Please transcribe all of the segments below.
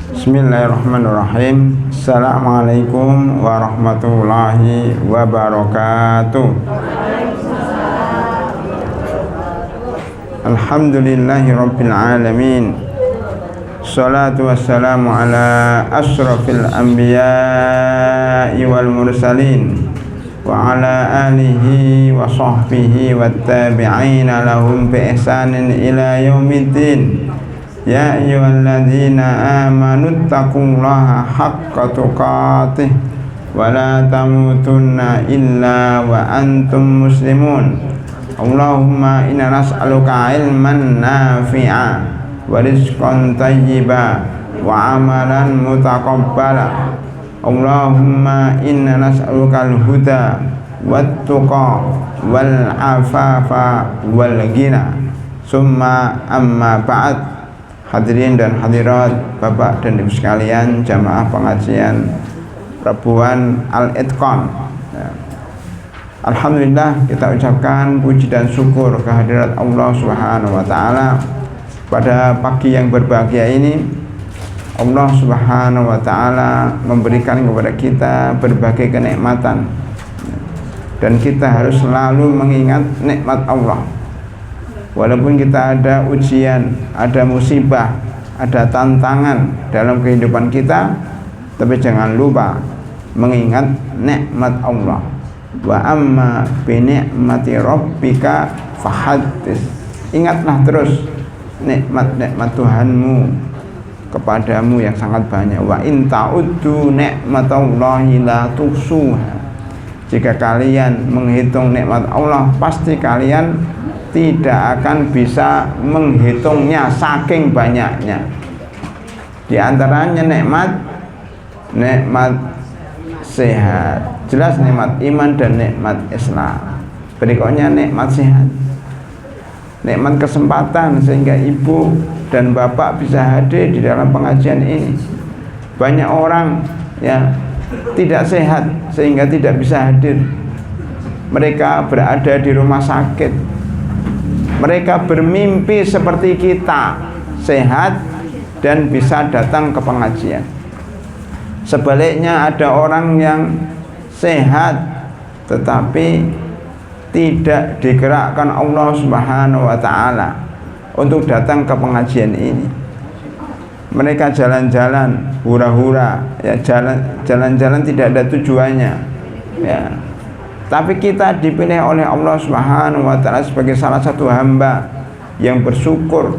Bismillahirrahmanirrahim. Assalamualaikum warahmatullahi wabarakatuh. Alhamdulillahi rabbil alamin. Salatu wassalamu ala asrafil anbiya'i wal mursalin wa ala alihi wa sahbihi wat tabi'ina lahum bi ihsanin ila yaumiddin. Ya ayyuhalladzina amanu taqullaha haqqa tuqatih wa la tamutunna illa wa antum muslimun. Allahumma inna nas'aluka ilman nafi'a wa rizqan tayyiba wa amalan mutaqabbala. Allahumma inna nas'aluka al-huda wat tuqa wal afafa wal ghina. Summa amma ba'd. Hadirin dan hadirat, Bapak dan Ibu sekalian, jamaah pengajian Rebuan Al-Itqan. Alhamdulillah, kita ucapkan puji dan syukur kehadirat Allah Subhanahu wa taala pada pagi yang berbahagia ini. Allah Subhanahu wa taala memberikan kepada kita berbagai kenikmatan, dan kita harus selalu mengingat nikmat Allah. Walaupun kita ada ujian, ada musibah, ada tantangan dalam kehidupan kita, tapi jangan lupa mengingat nikmat Allah. Wa amma bi ni'mati rabbika fahaddits. Ingatlah terus nikmat-nikmat Tuhanmu kepadamu yang sangat banyak. Wa in ta'uddu ni'matallahi la tuhsuha. Jika kalian menghitung nikmat Allah, pasti kalian tidak akan bisa menghitungnya, saking banyaknya. Di antaranya nikmat sehat, jelas nikmat iman dan nikmat Islam. Berikutnya nikmat sehat, nikmat kesempatan sehingga ibu dan bapak bisa hadir di dalam pengajian ini. Banyak orang ya tidak sehat sehingga tidak bisa hadir. Mereka berada di rumah sakit. Mereka bermimpi seperti kita, sehat dan bisa datang ke pengajian. Sebaliknya ada orang yang sehat tetapi tidak digerakkan Allah Subhanahu wa taala untuk datang ke pengajian ini. Mereka jalan-jalan hura-hura, ya, jalan-jalan tidak ada tujuannya, ya. Tapi kita dipilih oleh Allah Subhanahu wa taala sebagai salah satu hamba yang bersyukur,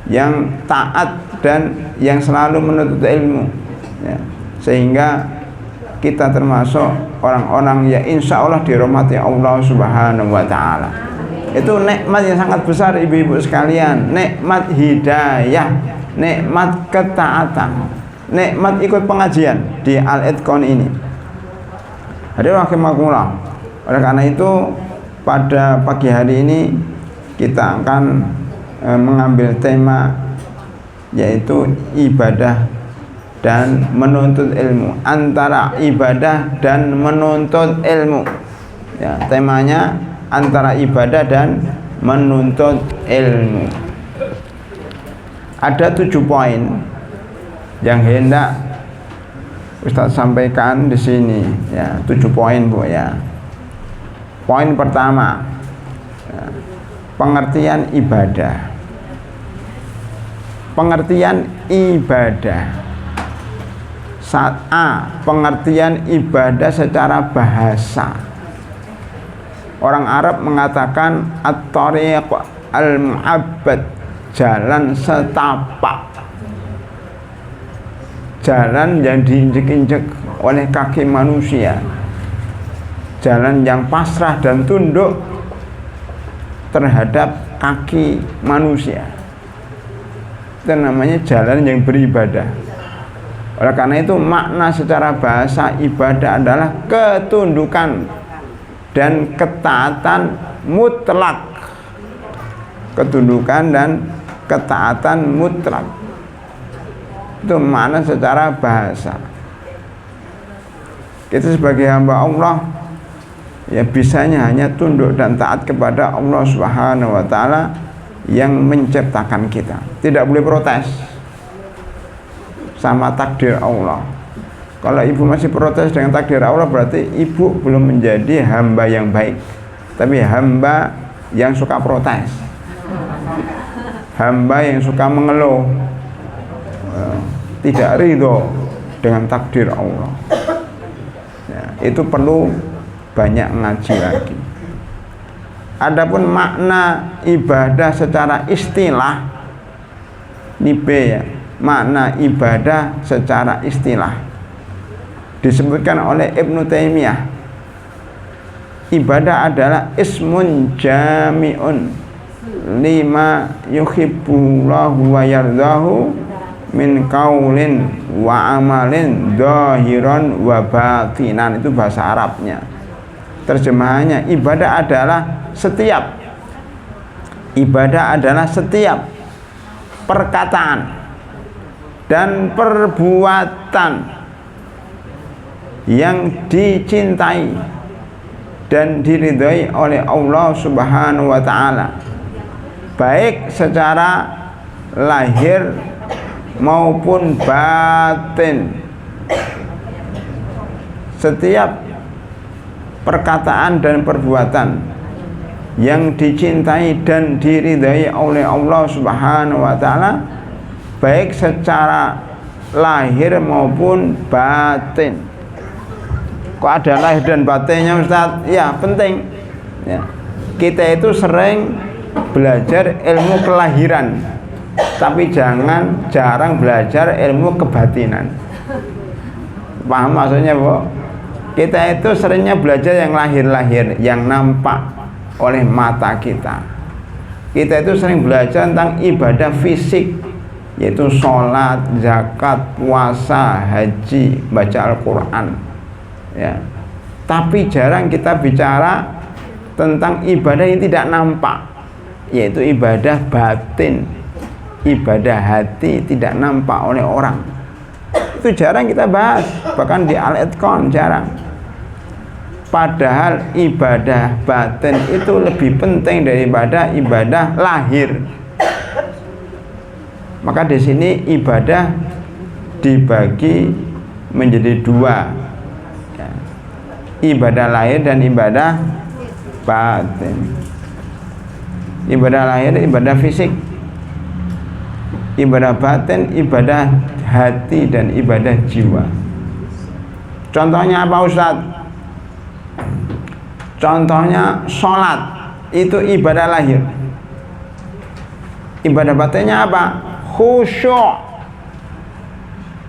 yang taat dan yang selalu menuntut ilmu, ya. Sehingga kita termasuk orang-orang yang insya Allah dirahmati Allah Subhanahu wa taala. Itu nikmat yang sangat besar ibu-ibu sekalian, nikmat hidayah, nikmat ketaatan, nikmat ikut pengajian di Al-Itqan ini. Hadirin rahimakumullah. Oleh karena itu pada pagi hari ini kita akan mengambil tema yaitu ibadah dan menuntut ilmu, antara ibadah dan menuntut ilmu, ya, temanya antara ibadah dan menuntut ilmu. Ada 7 poin yang hendak Ustaz sampaikan di sini, ya, 7 poin Bu, ya. Poin pertama, pengertian ibadah. Pengertian ibadah. Pengertian ibadah secara bahasa. Orang Arab mengatakan at-tariq al-mu'abbad, jalan setapak, jalan yang diinjek-injek oleh kaki manusia, jalan yang pasrah dan tunduk terhadap kaki manusia. Itu namanya jalan yang beribadah. Oleh karena itu makna secara bahasa ibadah adalah ketundukan dan ketaatan mutlak. Ketundukan dan ketaatan mutlak. Itu makna secara bahasa. Kita sebagai hamba Allah ya bisanya hanya tunduk dan taat kepada Allah Subhanahu wa taala yang menciptakan kita. Tidak boleh protes. sama takdir Allah. Kalau ibu masih protes dengan takdir Allah, berarti ibu belum menjadi hamba yang baik, tapi hamba yang suka protes, hamba yang suka mengeluh, tidak ridho dengan takdir Allah. Ya, itu perlu banyak ngaji lagi. Adapun makna ibadah secara istilah, ini B ya, makna ibadah secara istilah disebutkan oleh Ibnu Taimiyah. Ibadah adalah ismun jami'un lima yuhibbullahu wa yardahu min qaulin wa amalin zahiran wa batinan. Itu bahasa Arabnya. Terjemahannya, ibadah adalah setiap perkataan dan perbuatan yang dicintai dan diridhai oleh Allah Subhanahu wa ta'ala, baik secara lahir maupun batin. Setiap perkataan dan perbuatan yang dicintai dan diridhai oleh Allah Subhanahu wa ta'ala, baik secara lahir maupun batin. Kok ada lahir dan batinnya, Ustaz? Ya, penting ya. Kita itu sering belajar ilmu kelahiran, tapi jarang belajar ilmu kebatinan. Paham maksudnya, Bu? Kita itu seringnya belajar yang lahir-lahir, yang nampak oleh mata kita. Kita itu sering belajar tentang ibadah fisik, yaitu sholat, zakat, puasa, haji, baca Al-Quran ya. Tapi jarang kita bicara tentang ibadah yang tidak nampak, yaitu ibadah batin, ibadah hati tidak nampak oleh orang. Itu jarang kita bahas, bahkan di Al-Itqan jarang. Padahal ibadah batin itu lebih penting daripada ibadah lahir. Maka di sini ibadah dibagi menjadi dua, ya. Ibadah lahir dan ibadah batin. Ibadah lahir ibadah fisik, ibadah batin ibadah hati dan ibadah jiwa. Contohnya apa, Ustaz? Contohnya sholat, itu ibadah lahir. Ibadah batinnya apa? Khusyuk,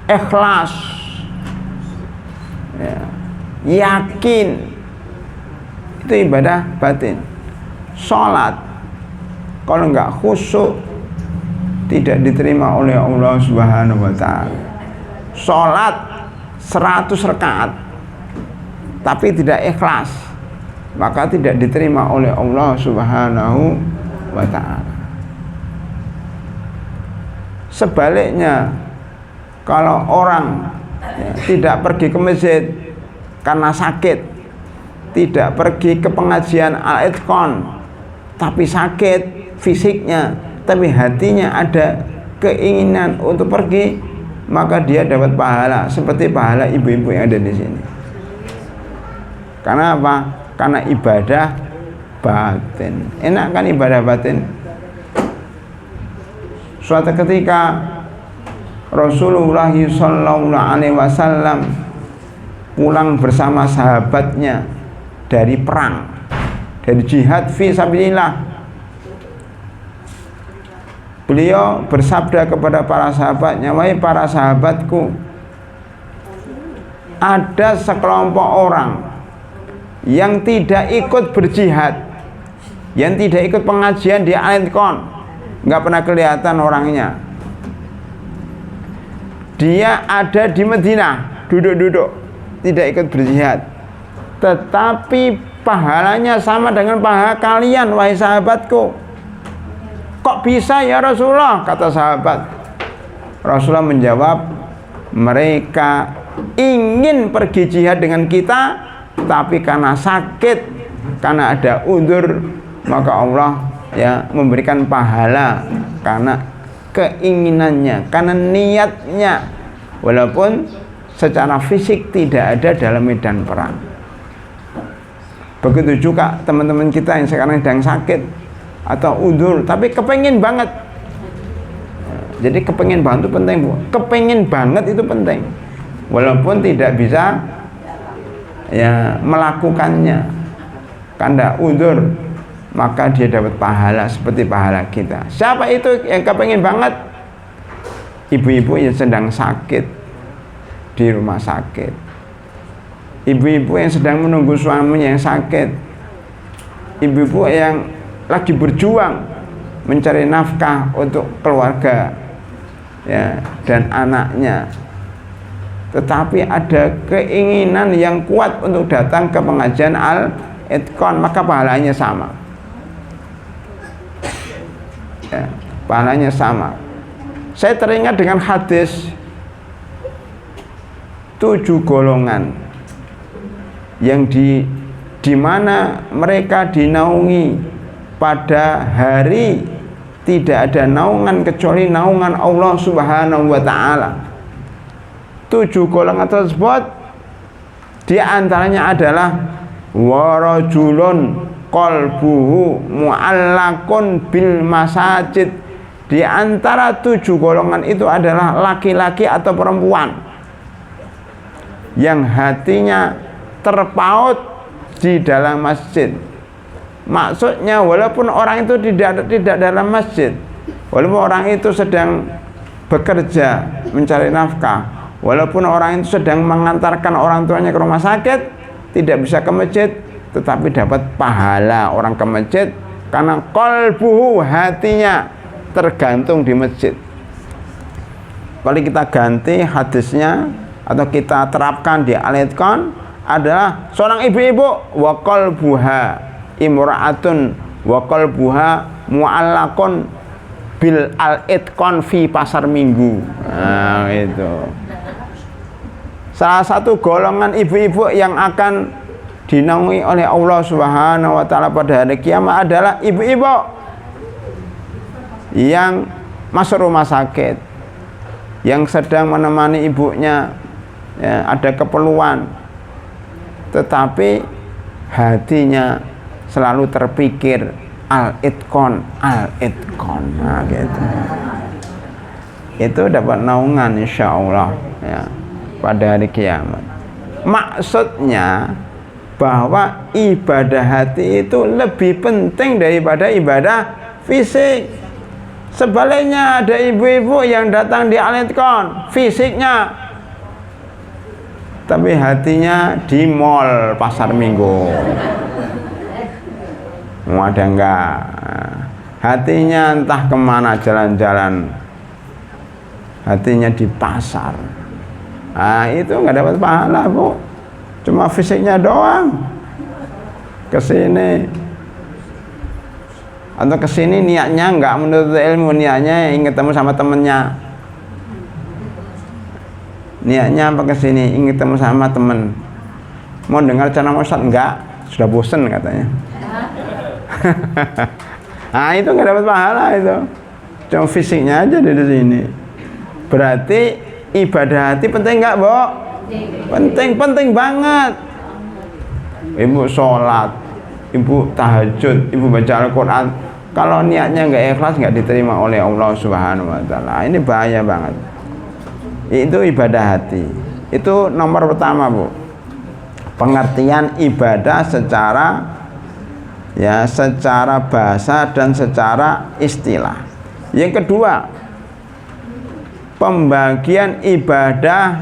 ikhlas ya, yakin. Itu ibadah batin. Sholat kalau enggak khusyuk tidak diterima oleh Allah Subhanahu wa ta'ala. Sholat 100 rakaat tapi tidak ikhlas, maka tidak diterima oleh Allah Subhanahu wa ta'ala. Sebaliknya, kalau orang ya, tidak pergi ke masjid karena sakit, tidak pergi ke pengajian Al-Itqan tapi sakit fisiknya, tapi hatinya ada keinginan untuk pergi, maka dia dapat pahala seperti pahala ibu-ibu yang ada di sini. Karena apa? Karena ibadah batin. Enak kan ibadah batin? Suatu ketika Rasulullah sallallahu alaihi wasallam pulang bersama sahabatnya dari perang, dari jihad fi sabilillah. Beliau bersabda kepada para sahabatnya, "Wahai para sahabatku, ada sekelompok orang yang tidak ikut berjihad, yang tidak ikut pengajian di Al-Itqan, nggak pernah kelihatan orangnya. Dia ada di Madinah, duduk-duduk, tidak ikut berjihad, tetapi pahalanya sama dengan pahala kalian, wahai sahabatku." Kok bisa ya Rasulullah? Kata sahabat. Rasulullah menjawab, mereka ingin pergi jihad dengan kita, tapi karena sakit, karena ada uzur, maka Allah ya memberikan pahala karena keinginannya, karena niatnya, walaupun secara fisik tidak ada dalam medan perang. Begitu juga teman-teman kita yang sekarang sedang sakit atau udzur tapi kepengen banget. Jadi kepengen banget itu penting, Bu. Kepengen banget itu penting. Walaupun tidak bisa ya melakukannya karena udzur, maka dia dapat pahala seperti pahala kita. Siapa itu yang kepengen banget? Ibu-ibu yang sedang sakit di rumah sakit, ibu-ibu yang sedang menunggu suaminya yang sakit, ibu-ibu yang lagi berjuang mencari nafkah untuk keluarga ya dan anaknya, tetapi ada keinginan yang kuat untuk datang ke pengajian Al-Itqan, maka pahalanya sama ya, pahalanya sama. Saya teringat dengan hadis 7 golongan yang di mana mereka dinaungi pada hari tidak ada naungan kecuali naungan Allah Subhanahu wa taala. 7 golongan tersebut di antaranya adalah warajulun qalbuhu mu'allaqun bil masajid. Di antara 7 golongan itu adalah laki-laki atau perempuan yang hatinya terpaut di dalam masjid. Maksudnya walaupun orang itu tidak dalam masjid, walaupun orang itu sedang bekerja mencari nafkah, walaupun orang itu sedang mengantarkan orang tuanya ke rumah sakit, tidak bisa ke masjid, tetapi dapat pahala orang ke masjid karena qalbuhu, hatinya tergantung di masjid. Kalau kita ganti hadisnya atau kita terapkan di Al-Itqan adalah seorang ibu-ibu wa qalbuha imra'atun wa qalbuha mu'allaqun bil Al-Itqan fi pasar minggu. Nah, itu salah satu golongan ibu-ibu yang akan dinaungi oleh Allah Subhanahu wa taala pada hari kiamat adalah ibu-ibu yang masuk rumah sakit, yang sedang menemani ibunya ya, ada keperluan, tetapi hatinya selalu terpikir Al-Itqan, Al-Itqan. Nah, gitu. Itu dapat naungan insya Allah ya, pada hari kiamat. Maksudnya bahwa ibadah hati itu lebih penting daripada ibadah fisik. Sebaliknya ada ibu-ibu yang datang di Al-Itqan fisiknya, tapi hatinya di mall pasar minggu. Ada enggak? Hatinya entah kemana jalan-jalan, hatinya di pasar. Nah, itu enggak dapat pahala, Bu. Cuma fisiknya doang. Kesini atau kesini niatnya enggak menuntut ilmu, niatnya ingin ketemu sama temennya. Niatnya apa kesini? Ingin ketemu sama temen. Mau dengar ceramah Ustaz? Enggak, sudah bosen katanya. Nah, itu enggak dapat pahala itu. Cuma fisiknya aja di sini. Berarti ibadah hati penting enggak, Bu? Penting banget. Ibu sholat, ibu tahajud, ibu baca Al-Quran, kalau niatnya nggak ikhlas nggak diterima oleh Allah Subhanahu wa taala. Ini bahaya banget. Itu ibadah hati. Itu nomor pertama, Bu. Pengertian ibadah secara bahasa dan secara istilah. Yang kedua, pembagian ibadah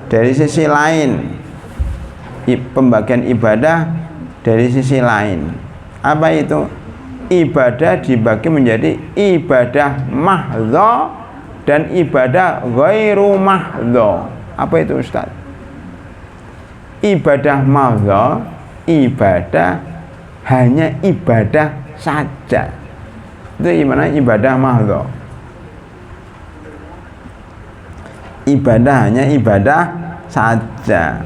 dari sisi lain. Pembagian ibadah dari sisi lain. Apa itu? Ibadah dibagi menjadi ibadah mahdhah dan ibadah ghairu mahdhah. Apa itu, Ustaz? Ibadah mahdhah, ibadah hanya ibadah saja. Itu gimana ibadah mahdhah? Ibadah hanya ibadah saja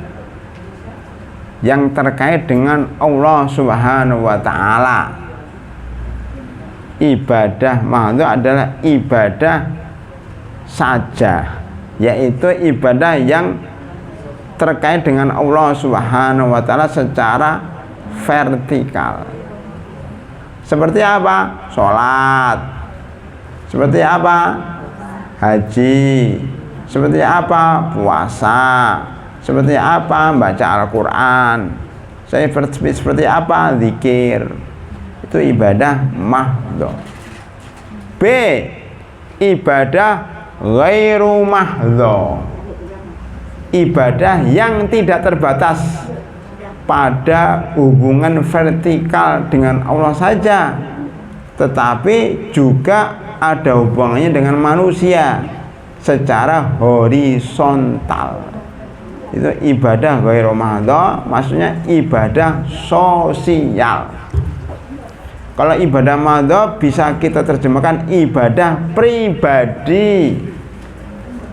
yang terkait dengan Allah Subhanahu wa taala. Ibadah mahdhah adalah ibadah saja yaitu ibadah yang terkait dengan Allah Subhanahu wa taala secara vertikal. Seperti apa? Sholat. Seperti apa? Haji. Seperti apa? Puasa. Seperti apa? Baca Al-Quran. Seperti apa? Zikir. Itu ibadah mahdhah. B. Ibadah ghairu mahdhah. Ibadah yang tidak terbatas pada hubungan vertikal dengan Allah saja, tetapi juga ada hubungannya dengan manusia secara horizontal. Itu ibadah ghairu mahdhah, maksudnya ibadah sosial. Kalau ibadah mahdhah bisa kita terjemahkan ibadah pribadi.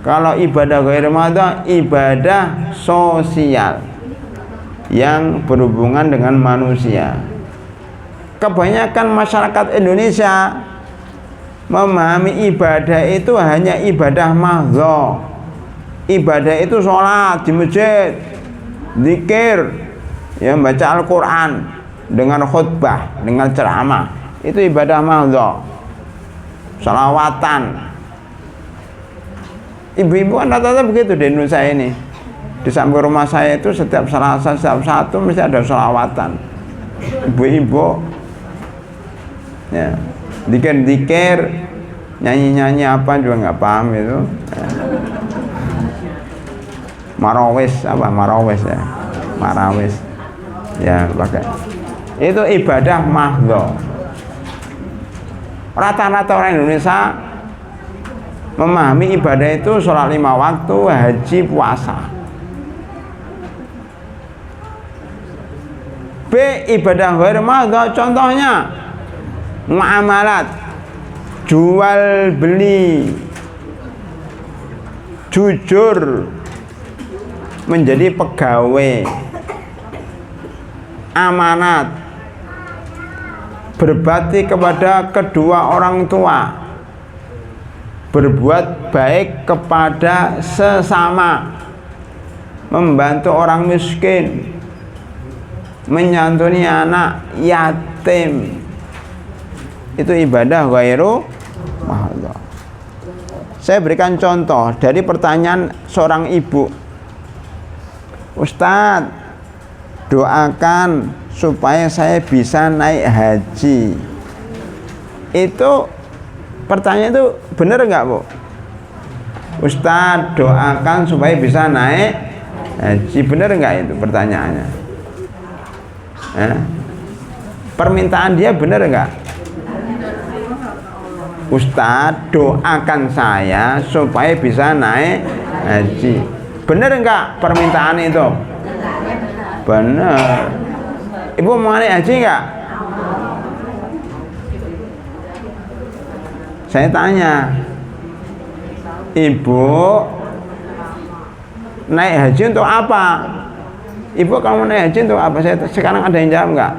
Kalau ibadah ghairu mahdhah, ibadah sosial yang berhubungan dengan manusia. Kebanyakan masyarakat Indonesia memahami ibadah itu hanya ibadah mahdhah. Ibadah itu sholat di masjid, zikir, ya, baca Al-Quran dengan khutbah, dengan ceramah. Itu ibadah mahdhah. Sholawatan. Ibu-ibu kan rata-rata begitu di Indonesia ini. Di samping rumah saya itu setiap Selasa, setiap Sabtu mesti ada sholawatan. Ibu-ibu, ya, zikir-zikir, nyanyi-nyanyi apa juga nggak paham itu. Ya. Marawis apa? Marawis ya, marawis. Ya, pakai. Itu ibadah mahdhah. Rata-rata orang Indonesia memahami ibadah itu sholat 5 waktu, haji, puasa. B. Ibadah ghairu mahdhah, contohnya muamalat, jual beli, jujur menjadi pegawai, amanat, berbakti kepada kedua orang tua, berbuat baik kepada sesama, membantu orang miskin, menyantuni anak yatim. Itu ibadah ghairu mahdhah. Saya berikan contoh dari pertanyaan seorang ibu. Ustadz, doakan supaya saya bisa naik haji. Itu pertanyaan itu benar nggak, Bu? Ustadz, doakan supaya bisa naik haji. Benar nggak itu pertanyaannya? Permintaan dia benar nggak? Ustadz, doakan saya supaya bisa naik haji. Benar nggak permintaan itu? Benar. Ibu mau naik haji nggak? Saya tanya, ibu naik haji untuk apa? Ibu kamu naik haji untuk apa? Sekarang ada yang jawab nggak?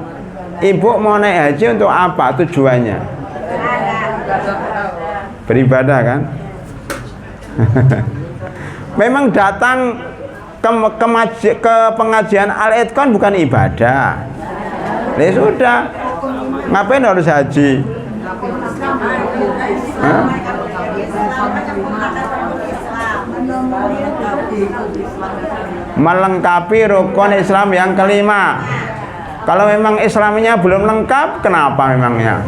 Ibu mau naik haji untuk apa tujuannya? Beribadah kan? Memang datang ke pengajian Al-Itqan bukan ibadah. Ya sudah, ngapain harus haji? Hah? Melengkapi rukun Islam yang kelima. Kalau memang Islamnya belum lengkap, kenapa memangnya?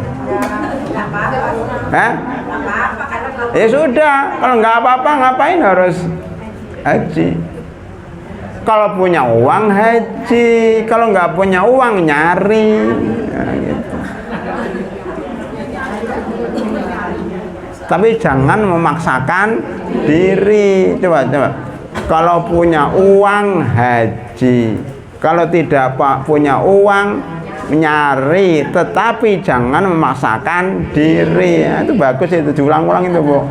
Ya sudah, kalau nggak apa-apa ngapain harus haji? Kalau punya uang haji, kalau nggak punya uang nyari. Nah, gitu. Tapi jangan memaksakan diri. Coba. Kalau punya uang haji, kalau tidak punya uang nyari, tetapi jangan memaksakan diri. Nah, itu bagus, itu diulang-ulang itu, Bu.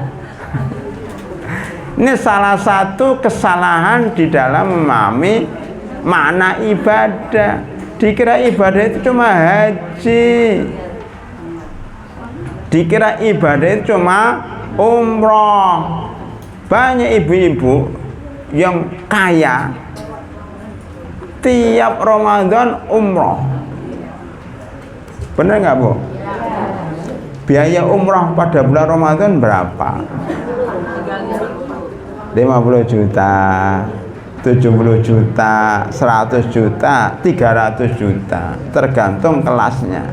Ini salah satu kesalahan di dalam memahami makna ibadah. Dikira ibadah itu cuma haji, dikira ibadah itu cuma umroh, banyak ibu-ibu yang kaya tiap Ramadan umroh. Benar nggak Bu? Biaya umroh pada bulan Ramadan berapa? 50 juta, 70 juta, 100 juta, 300 juta, tergantung kelasnya.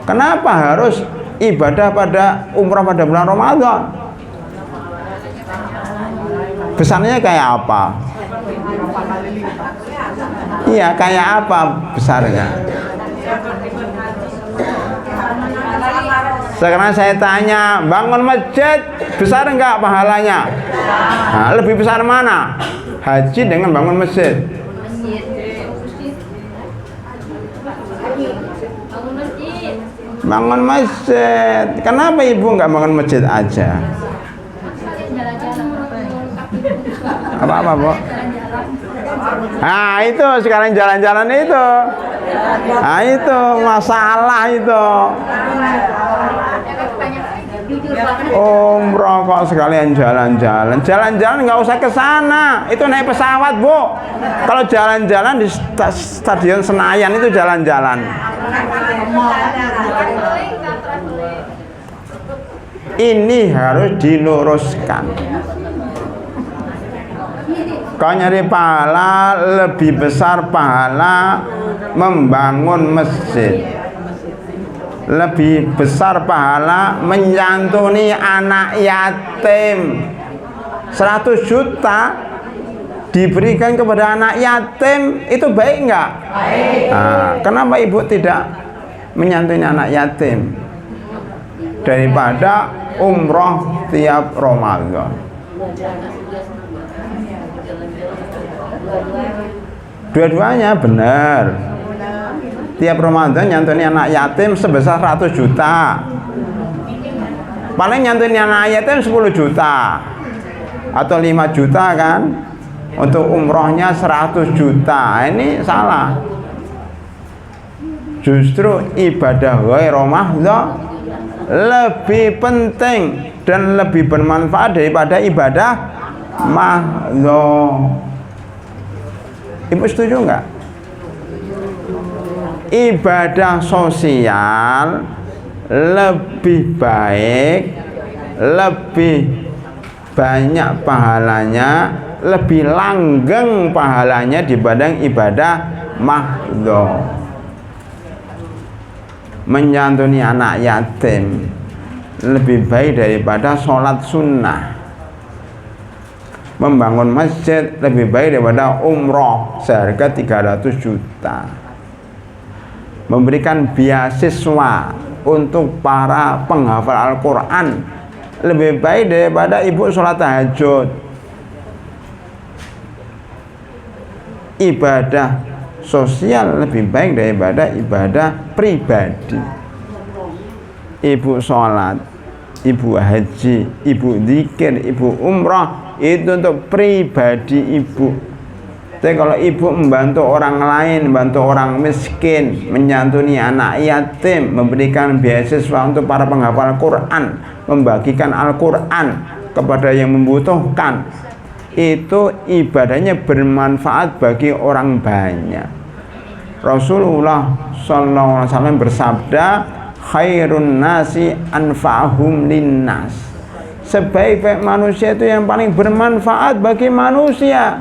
Kenapa harus ibadah pada umrah pada bulan Ramadan? Besarnya kayak apa? Iya, kayak apa besarnya? Sekarang saya tanya, bangun masjid besar enggak pahalanya? Nah, lebih besar mana? Haji dengan bangun masjid. Bangun masjid. Kenapa ibu enggak bangun masjid aja? Apa-apa, Bu? Nah, itu sekarang jalan-jalan itu. Nah, itu masalah itu. Umroh kok sekalian jalan-jalan. Jalan-jalan nggak usah ke sana. Itu naik pesawat, Bu. Kalau jalan-jalan di Stadion Senayan itu jalan-jalan. Ini harus diluruskan. Kau nyari pahala, lebih besar pahala membangun masjid, lebih besar pahala menyantuni anak yatim. 100 juta diberikan kepada anak yatim, itu baik nggak? Baik. Nah, kenapa ibu tidak menyantuni anak yatim daripada umroh tiap Ramadan? Dua-duanya benar. Tiap Ramadan nyantuni anak yatim sebesar 100 juta. Paling nyantuni anak yatim 10 juta atau 5 juta kan. Untuk umrohnya 100 juta. Ini salah. Justru ibadah Ramadan lebih penting dan lebih bermanfaat daripada ibadah mahdzur. Ibu setuju nggak? Ibadah sosial lebih baik, lebih banyak pahalanya, lebih langgeng pahalanya dibanding ibadah mahdzur. Menyantuni anak yatim lebih baik daripada sholat sunnah. Membangun masjid lebih baik daripada umroh seharga 300 juta. Memberikan beasiswa untuk para penghafal Al-Quran lebih baik daripada ibu sholat tahajud. Ibadah sosial lebih baik daripada ibadah pribadi. Ibu sholat, ibu haji, ibu zikir, ibu umrah, itu untuk pribadi ibu. Tapi kalau ibu membantu orang lain, membantu orang miskin, menyantuni anak yatim, memberikan beasiswa untuk para penghafal Quran, membagikan Al-Quran kepada yang membutuhkan, itu ibadahnya bermanfaat bagi orang banyak. Rasulullah SAW bersabda, khairun nasi anfa'ahum linnas. Sebaik-baik manusia itu yang paling bermanfaat bagi manusia.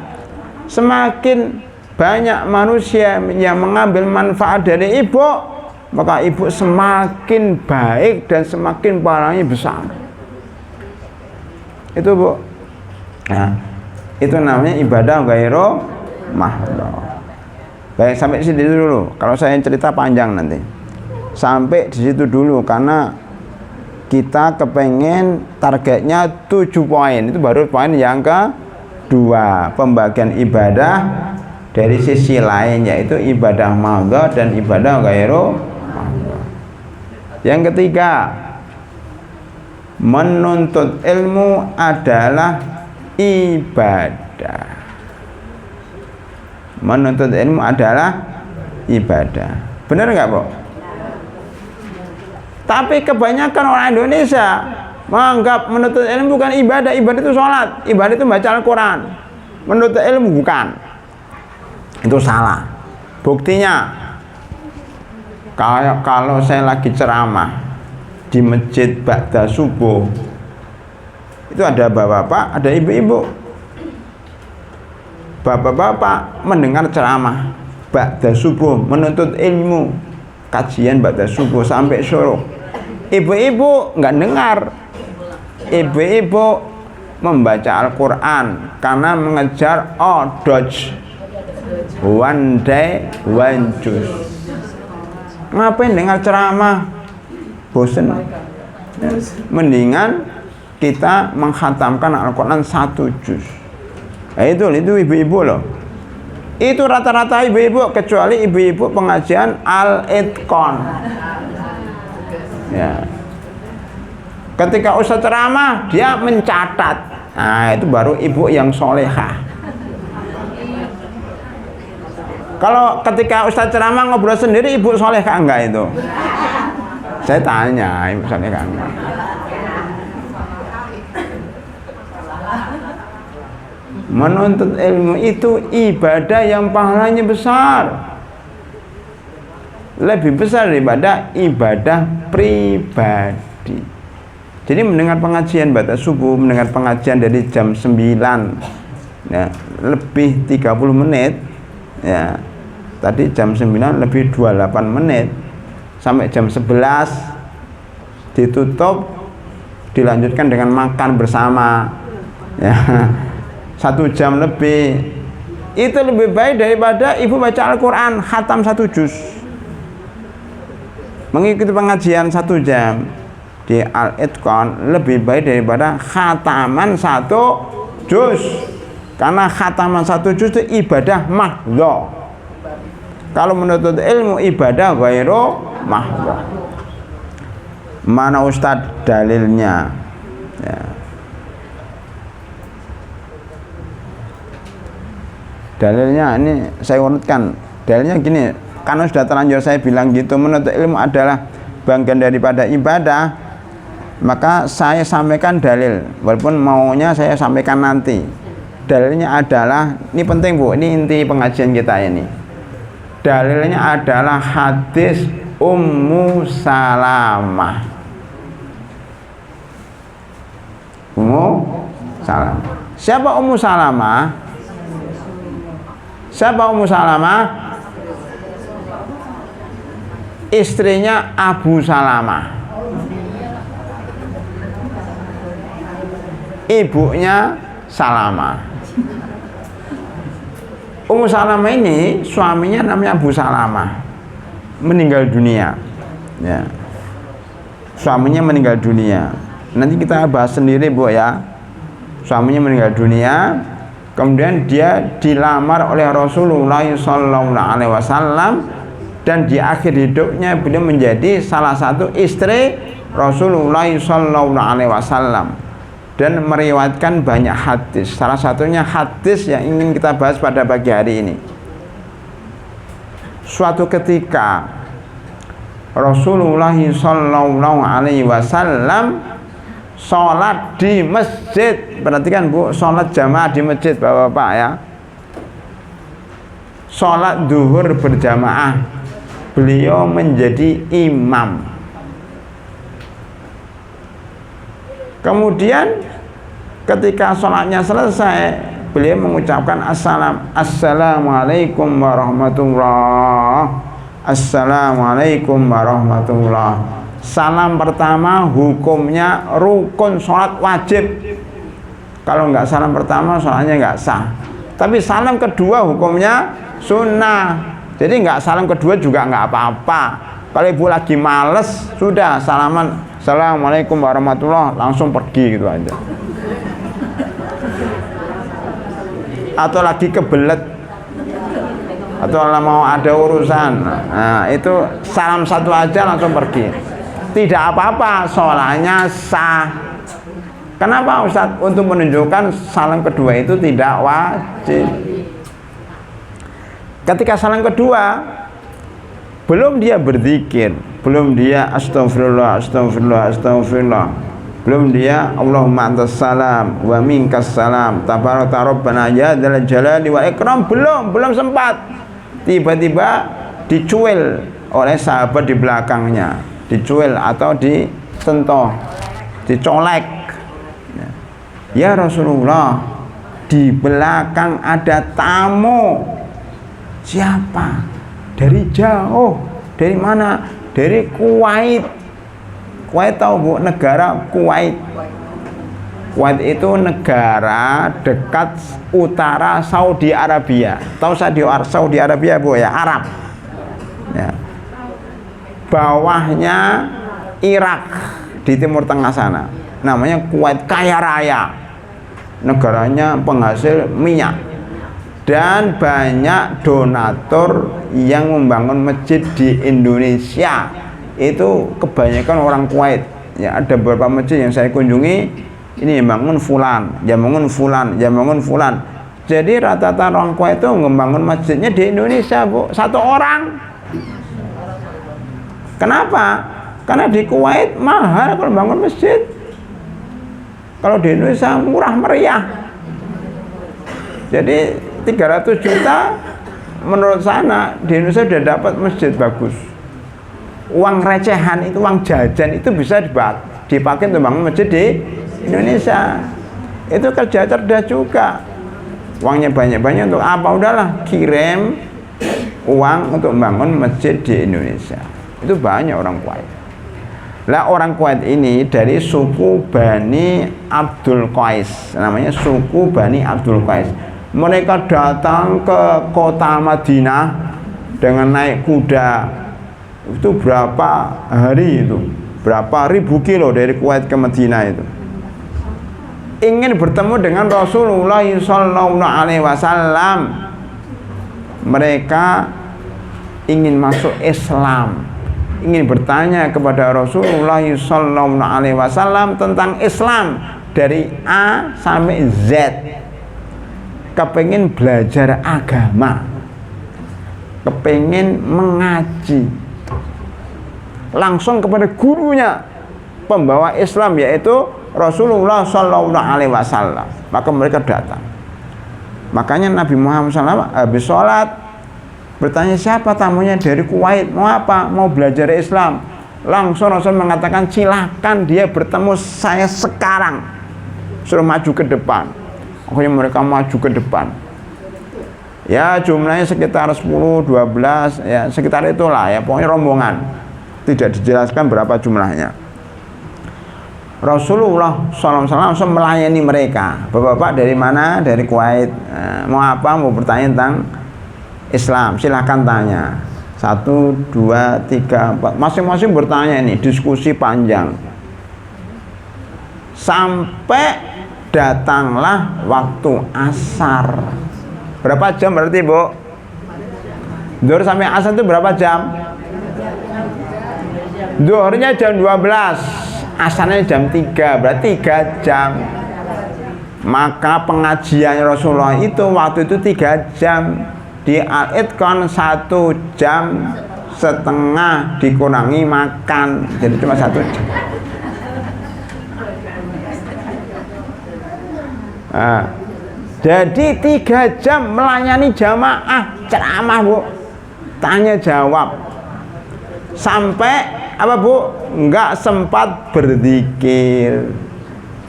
Semakin banyak manusia yang mengambil manfaat dari ibu, maka ibu semakin baik dan semakin pahalanya besar. Itu, Bu. Nah, itu namanya ibadah ghairu mahdzur. Baik, sampai di situ dulu. Kalau saya cerita panjang nanti. Sampai di situ dulu karena kita kepengen targetnya 7 poin. Itu baru poin yang kedua, pembagian ibadah dari sisi lain, yaitu ibadah mahdzur dan ibadah ghairu mahdzur. Yang ketiga, menuntut ilmu adalah ibadah. Menuntut ilmu adalah ibadah. Benar nggak, Bu? Tapi kebanyakan orang Indonesia menganggap menuntut ilmu bukan ibadah. Ibadah itu sholat, ibadah itu baca Al-Quran. Menuntut ilmu bukan. Itu salah. Buktinya, kalau saya lagi ceramah di masjid ba'da subuh, itu ada bapak-bapak, ada ibu-ibu. Bapak-bapak mendengar ceramah ba'da subuh, menuntut ilmu, kajian ba'da subuh sampai syuruk. Ibu-ibu nggak dengar. Ibu-ibu membaca Al-Quran karena mengejar dodge, one day one juice. Ngapain dengar ceramah? Bosen. Mendingan kita menghatamkan Al-Quran 1 juz. Itu ibu-ibu loh. Itu rata-rata ibu-ibu, kecuali ibu-ibu pengajian Al-Itqan. Ya. Ketika ustaz ceramah, dia mencatat. Nah, itu baru ibu yang solehah. Kalau ketika ustaz ceramah ngobrol sendiri, ibu solehah enggak itu? Saya tanya, ibu solehah enggak? Menuntut ilmu itu ibadah yang pahalanya besar, lebih besar daripada ibadah pribadi. Jadi mendengar pengajian ba'da subuh, mendengar pengajian dari jam 9 ya, lebih 30 menit ya. Tadi jam 9 lebih 28 menit sampai jam 11 ditutup, dilanjutkan dengan makan bersama ya. 1 jam lebih. Itu lebih baik daripada ibu baca Al-Quran khatam 1 juz, mengikuti pengajian 1 jam di Al-Itqan lebih baik daripada khataman 1 juz. Karena khataman 1 juz itu ibadah mahdhah. Kalau menuntut ilmu ibadah ghairu mahdhah. Mana ustadz dalilnya ya. Dalilnya ini saya urutkan. Dalilnya gini, karena sudah terlanjur saya bilang gitu, menuntut ilmu adalah bagian daripada ibadah, maka saya sampaikan dalil, walaupun maunya saya sampaikan nanti. Dalilnya adalah, ini penting Bu, ini inti pengajian kita ini. Dalilnya adalah hadis Ummu Salamah. Ummu Salamah. Siapa Ummu Salamah? Siapa Ummu Salamah? Istrinya Abu Salamah. Ibunya Salamah. Ummu Salamah ini suaminya namanya Abu Salamah, meninggal dunia ya. Suaminya meninggal dunia. Nanti kita bahas sendiri Bu ya. Suaminya meninggal dunia, kemudian dia dilamar oleh Rasulullah SAW, dan di akhir hidupnya beliau menjadi salah satu istri Rasulullah SAW dan meriwayatkan banyak hadis. Salah satunya hadis yang ingin kita bahas pada pagi hari ini. Suatu ketika Rasulullah SAW sholat di masjid. Perhatikan Bu, sholat jamaah di masjid Bapak-bapak ya. Sholat duhur berjamaah, beliau menjadi imam. Kemudian ketika sholatnya selesai, beliau mengucapkan Assalamualaikum warahmatullah. Assalamualaikum warahmatullah. Salam pertama hukumnya rukun, sholat wajib. Kalau nggak salam pertama, sholatnya nggak sah. Tapi salam kedua hukumnya sunnah. Jadi nggak salam kedua juga nggak apa-apa. Kalau ibu lagi males, sudah salaman Assalamualaikum warahmatullah, langsung pergi gitu aja. Atau lagi kebelet, atau mau ada urusan, nah itu salam satu aja langsung pergi. Tidak apa-apa, sholatnya sah. Kenapa Ustaz? Untuk menunjukkan salam kedua itu tidak wajib. Ketika salam kedua, belum dia berzikir, belum dia astagfirullah, astagfirullah, astagfirullah, Belum dia Allahumma antas salam wa minkas salam tabaraka rabbana ya dzal jalali wa ikram, belum sempat. Tiba-tiba dicuil oleh sahabat di belakangnya, dicuil atau disentuh, dicolek. Ya Rasulullah, di belakang ada tamu. Siapa? Dari jauh. Dari mana? Dari Kuwait. Kuwait tahu Bu, negara Kuwait. Kuwait itu negara dekat utara Saudi Arabia. Tahu Saudi Arabia Bu ya, Arab. Ya. Bawahnya Irak di Timur Tengah sana. Namanya Kuwait, kaya raya. Negaranya penghasil minyak. Dan banyak donatur yang membangun masjid di Indonesia. Itu kebanyakan orang Kuwait. Ya, ada beberapa masjid yang saya kunjungi, ini yang bangun fulan, yang bangun fulan, yang bangun fulan. Jadi rata-rata orang Kuwait itu membangun masjidnya di Indonesia, Bu. Satu orang. Kenapa? Karena di Kuwait mahal kalau bangun masjid. Kalau di Indonesia murah meriah. Jadi 300 juta menurut sana di Indonesia sudah dapat masjid bagus. Uang recehan itu, uang jajan itu bisa dipakai untuk bangun masjid di Indonesia. Itu kerja cerdas juga. Uangnya banyak-banyak untuk apa? Udahlah, kirim uang untuk membangun masjid di Indonesia. Itu banyak orang Kuwait. Lah orang Kuwait ini dari suku Bani Abdul Qais, namanya suku Bani Abdul Qais. Mereka datang ke kota Madinah dengan naik kuda. Itu berapa hari itu? Berapa ribu kilo dari Kuwait ke Madinah itu. Ingin bertemu dengan Rasulullah sallallahu alaihi wasallam. Mereka ingin masuk Islam. Ingin bertanya kepada Rasulullah sallallahu alaihi wasallam tentang Islam dari A sampai Z. Kepengin belajar agama, kepengin mengaji, langsung kepada gurunya pembawa Islam yaitu Rasulullah Sallallahu Alaihi Wasallam. Maka mereka datang. Makanya Nabi Muhammad SAW habis sholat bertanya, siapa tamunya dari Kuwait, mau apa? Mau belajar Islam. Langsung Rasul mengatakan, silakan dia bertemu saya sekarang. Suruh maju ke depan. Akhirnya mereka maju ke depan. Ya jumlahnya sekitar 10, 12, ya sekitar itulah ya, pokoknya rombongan. Tidak dijelaskan berapa jumlahnya. Rasulullah SAW langsung melayani mereka. Bapak-bapak dari mana? Dari Kuwait. Mau apa? Mau bertanya tentang Islam, silahkan tanya. 1, 2, 3, 4. Masing-masing bertanya ini, diskusi panjang. Sampai datanglah waktu asar. Berapa jam berarti, Bu? Zuhur sampai asar itu berapa jam? Zuhurnya jam 12, asarnya jam 3, berarti 3 jam. Maka pengajian Rasulullah itu waktu itu 3 jam. Di Al-Itqan 1,5 jam dikurangi makan, jadi cuma 1 jam. Nah, jadi 3 jam melayani jamaah, ceramah, Bu, tanya jawab, sampai apa, Bu? Enggak sempat berzikir,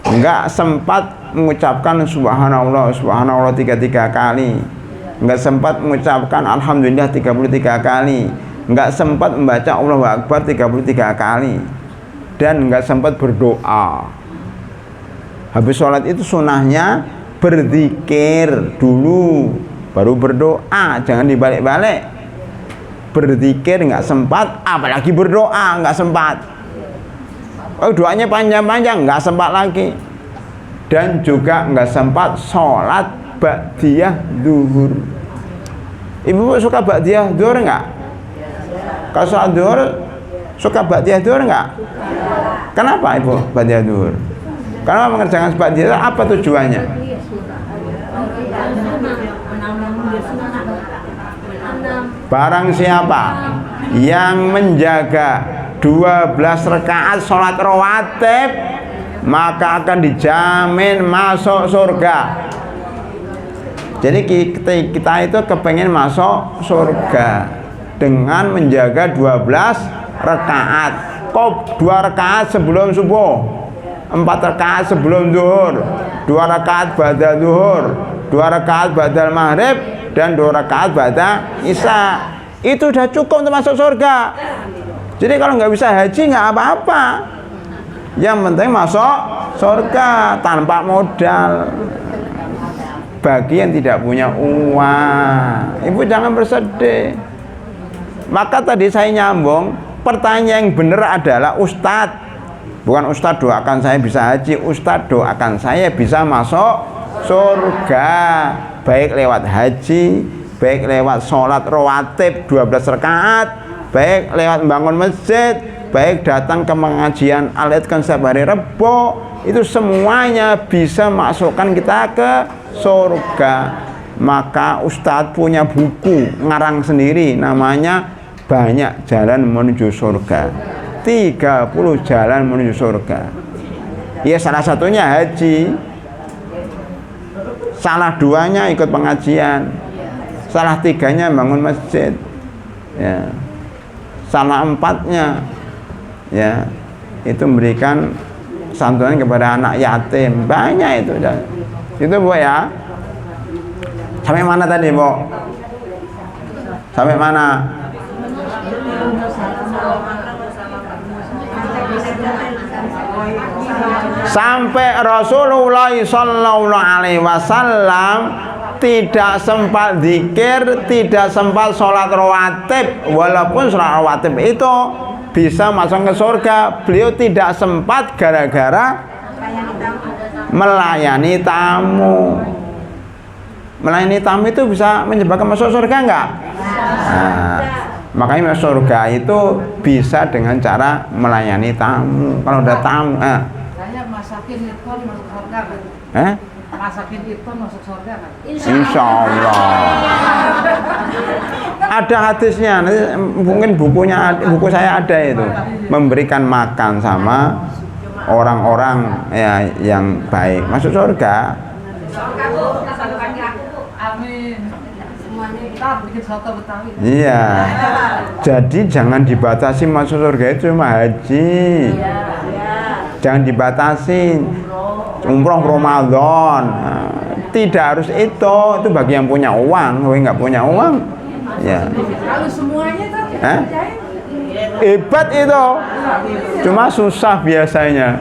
enggak sempat mengucapkan subhanallah, subhanallah 33 kali, enggak sempat mengucapkan alhamdulillah 33 kali, enggak sempat membaca Allahu Akbar 33 kali, dan enggak sempat berdoa. Habis sholat itu sunahnya berzikir dulu, baru berdoa, jangan dibalik-balik. Berzikir nggak sempat, apalagi berdoa nggak sempat. Oh, doanya panjang-panjang, nggak sempat lagi. Dan juga nggak sempat sholat ba'diyah zuhur. Ibu suka ba'diyah zuhur nggak? Kalau sholat zuhur suka ba'diyah zuhur nggak? Kenapa Ibu ba'diyah zuhur? Karena mengerjakan ba'diyah, apa tujuannya? Barang siapa yang menjaga 12 rakaat sholat rawatib maka akan dijamin masuk surga. Jadi kita itu kepengen masuk surga dengan menjaga 12 rakaat. Kok 2 rakaat sebelum subuh, 4 rakaat sebelum zuhur, 2 rakaat ba'da zuhur, 2 rakaat ba'da maghrib, dan 2 rakaat ba'da isya. Itu udah cukup untuk masuk surga. Jadi kalau nggak bisa haji nggak apa-apa, yang penting masuk surga tanpa modal. Bagi yang tidak punya uang, ibu jangan bersedih. Maka tadi saya nyambung, pertanyaan yang benar adalah, Ustadz, bukan Ustadz doakan saya bisa haji, Ustadz doakan saya bisa masuk surga, baik lewat haji, baik lewat sholat rawatib 12 rakaat, baik lewat membangun masjid, baik datang ke pengajian Al-Itqan setiap hari Rebo. Itu semuanya bisa masukkan kita ke surga. Maka Ustadz punya buku ngarang sendiri, namanya Banyak Jalan Menuju Surga, 30 jalan menuju surga. Ya salah satunya haji, salah 2-nya ikut pengajian, salah 3-nya bangun masjid, ya, salah 4-nya ya itu memberikan santunan kepada anak yatim. Banyak itu Bu ya. Sampai mana tadi Bu? Sampai mana? Sampai Rasulullah sallallahu alaihi wasallam tidak sempat zikir, tidak sempat sholat rawatib. Walaupun sholat rawatib itu bisa masuk ke surga, beliau tidak sempat gara-gara melayani tamu. Melayani tamu itu bisa menyebabkan masuk surga enggak? Nah, makanya masuk surga itu bisa dengan cara melayani tamu. Kalau ada tamu, saya masakin itu masuk surga kan? Masakin itu masuk surga kan? Insya Allah. Ada hadisnya, mungkin buku saya ada itu, memberikan makan sama orang-orang ya yang baik masuk surga. Amin. Kita bikin soto Betawi. Iya. Jadi jangan dibatasi masuk surga itu cuma haji. Jangan dibatasi umroh Ramadan. Nah, tidak harus itu bagi yang punya uang. Kalau nggak punya uang, ya. Kalau semuanya tuh Hebat itu. Cuma susah biasanya.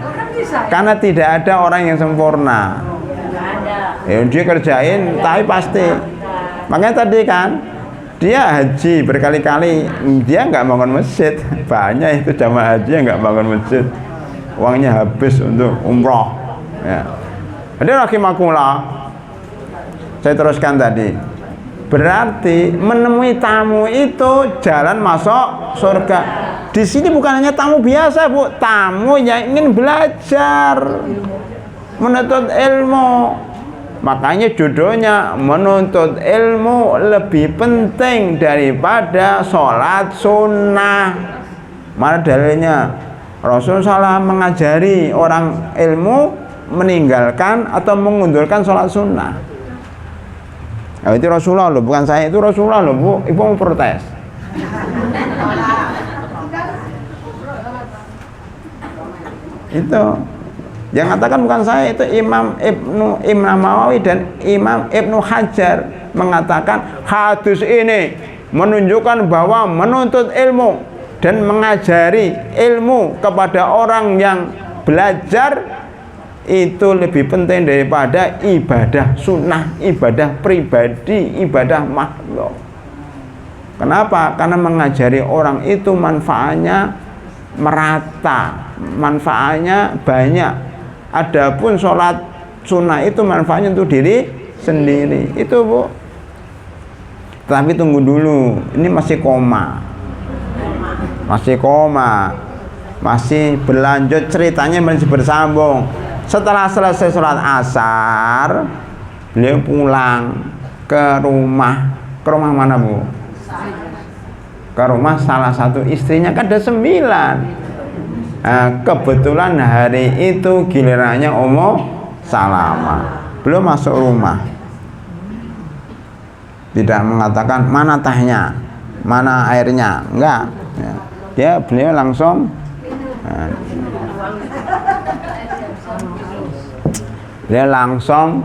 Karena tidak ada orang yang sempurna. Ya, dia kerjain, tapi pasti. Makanya tadi kan, dia haji berkali-kali, dia nggak bangun masjid. Banyak itu jamaah haji yang nggak bangun masjid. Uangnya habis untuk umroh. Ya. Jadi rahimakumullah, saya teruskan tadi. Berarti menemui tamu itu jalan masuk surga. Di sini bukan hanya tamu biasa, Bu, tamu yang ingin belajar, menuntut ilmu. Makanya judulnya menuntut ilmu lebih penting daripada sholat sunnah. Mana dalilnya? Rasulullah SAW mengajari orang ilmu meninggalkan atau mengundurkan sholat sunnah. Nah, itu Rasulullah loh, bukan saya, itu Rasulullah loh, Bu. Ibu mau protes. Itu yang katakan bukan saya, itu Imam Nawawi dan Imam Ibnu Hajar mengatakan hadis ini menunjukkan bahwa menuntut ilmu dan mengajari ilmu kepada orang yang belajar itu lebih penting daripada ibadah sunnah, ibadah pribadi, ibadah makhluk. Kenapa? Karena mengajari orang itu manfaatnya merata, manfaatnya banyak. Adapun sholat sunnah itu manfaatnya untuk diri sendiri. Itu, Bu. Tapi tunggu dulu, ini masih koma. Masih berlanjut ceritanya, masih bersambung. Setelah selesai sholat asar, beliau pulang ke rumah. Ke rumah mana, Bu? Ke rumah salah satu istrinya, kan ada 9. Kebetulan hari itu gilirannya Ummu Salamah. Beliau masuk rumah, tidak mengatakan mana tehnya, mana airnya, enggak. Beliau langsung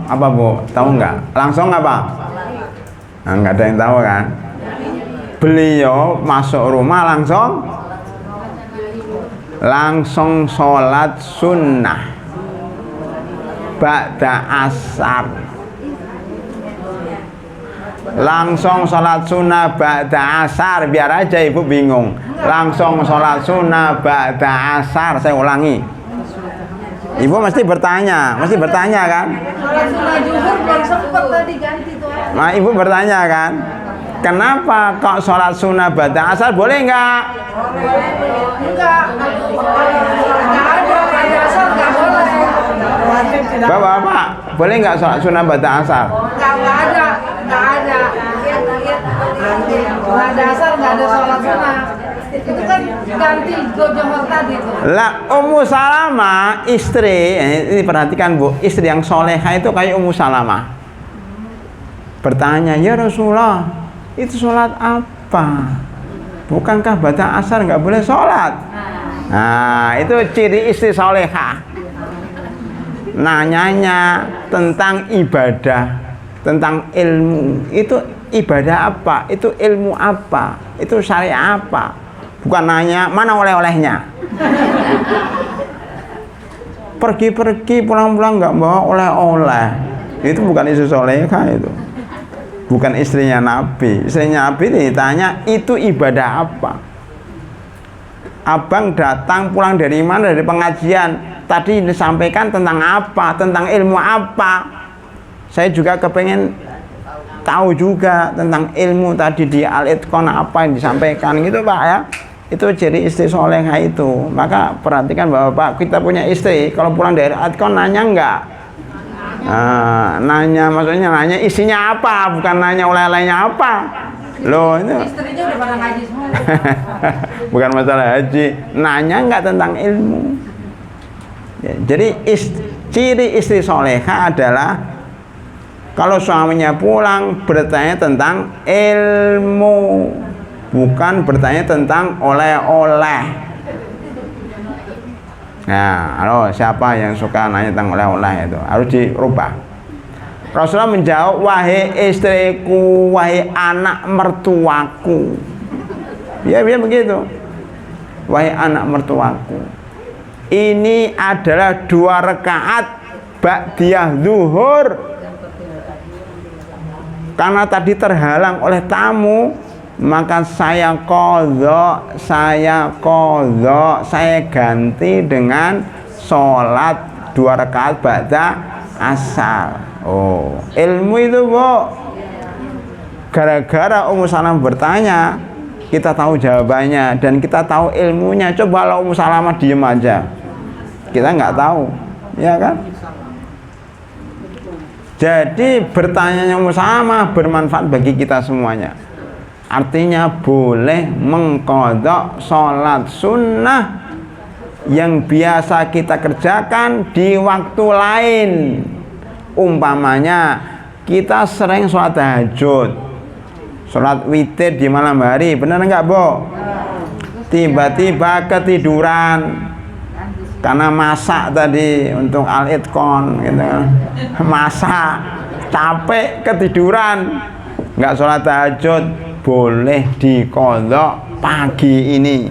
apa Bu? Tahu enggak? Langsung apa? Enggak ada yang tahu kan? Beliau masuk rumah langsung sholat sunnah ba'da asar. Langsung sholat sunnah ba'da asar, biar aja ibu bingung. Langsung sholat sunnah ba'da asar. Saya ulangi, ibu mesti bertanya kan? Sholat sunnah zuhur belum sempat tadi ganti tuh. Nah, ibu bertanya kan, kenapa kok sholat sunnah ba'da asar boleh enggak? Enggak ada ba'da asar, enggak boleh. Bapak, boleh enggak sholat sunnah ba'da asar? Enggak ada. Ba'da asar enggak ada sholat sunnah. Itu kan ganti Johor tadi tuh. Lah Ummu Salamah istri, ini perhatikan Bu, istri yang soleha itu kayak Ummu Salamah. Bertanya, ya Rasulullah, itu sholat apa? Bukankah ba'da asar nggak boleh sholat? Nah, itu ciri istri soleha. Nanyanya tentang ibadah, tentang ilmu. Itu ibadah apa? Itu ilmu apa? Itu syariat apa? Bukan nanya mana oleh-olehnya. Pergi-pergi pulang-pulang nggak bawa oleh-oleh. Itu bukan istri soleha itu. Bukan istrinya Nabi. Istrinya Nabi ditanya itu ibadah apa? Abang datang pulang dari mana? Dari pengajian. Tadi disampaikan tentang apa? Tentang ilmu apa? Saya juga kepengen tahu juga tentang ilmu tadi di Al-Itqan apa yang disampaikan gitu Pak ya. Itu ciri istri soleha itu. Maka perhatikan Bapak, kita punya istri kalau pulang dari Al-Itqan nanya enggak? Nanya maksudnya nanya isinya apa, bukan nanya oleh-olehnya apa. Loh itu istrinya udah pada ngaji semua. bukan masalah haji, nanya enggak tentang ilmu ya, jadi ciri istri soleha adalah kalau suaminya pulang bertanya tentang ilmu, bukan bertanya tentang oleh-oleh. Nah, halo, siapa yang suka nanya tentang oleh-oleh itu harus dirubah. Rasulullah menjawab, wahai istriku, wahai anak mertuaku. Ya begitu. Wahai anak mertuaku, ini adalah 2 rakaat ba'diyah zuhur. Karena tadi terhalang oleh tamu, maka saya qadha, saya ganti dengan sholat 2 rakaat ba'da asar. Oh, ilmu itu Bu. Gara-gara Ummu Salamah bertanya, kita tahu jawabannya dan kita tahu ilmunya. Coba kalau Ummu Salamah diem aja, kita nggak tahu, ya kan? Jadi bertanya Ummu Salamah bermanfaat bagi kita semuanya. Artinya boleh mengqadha sholat sunnah yang biasa kita kerjakan di waktu lain. Umpamanya kita sering sholat tahajud, sholat witir di malam hari, benar enggak Bu? Tiba-tiba ketiduran karena masak tadi untuk Al-Itqan gitu. Masak, capek, ketiduran, enggak sholat tahajud, boleh diqadha pagi ini.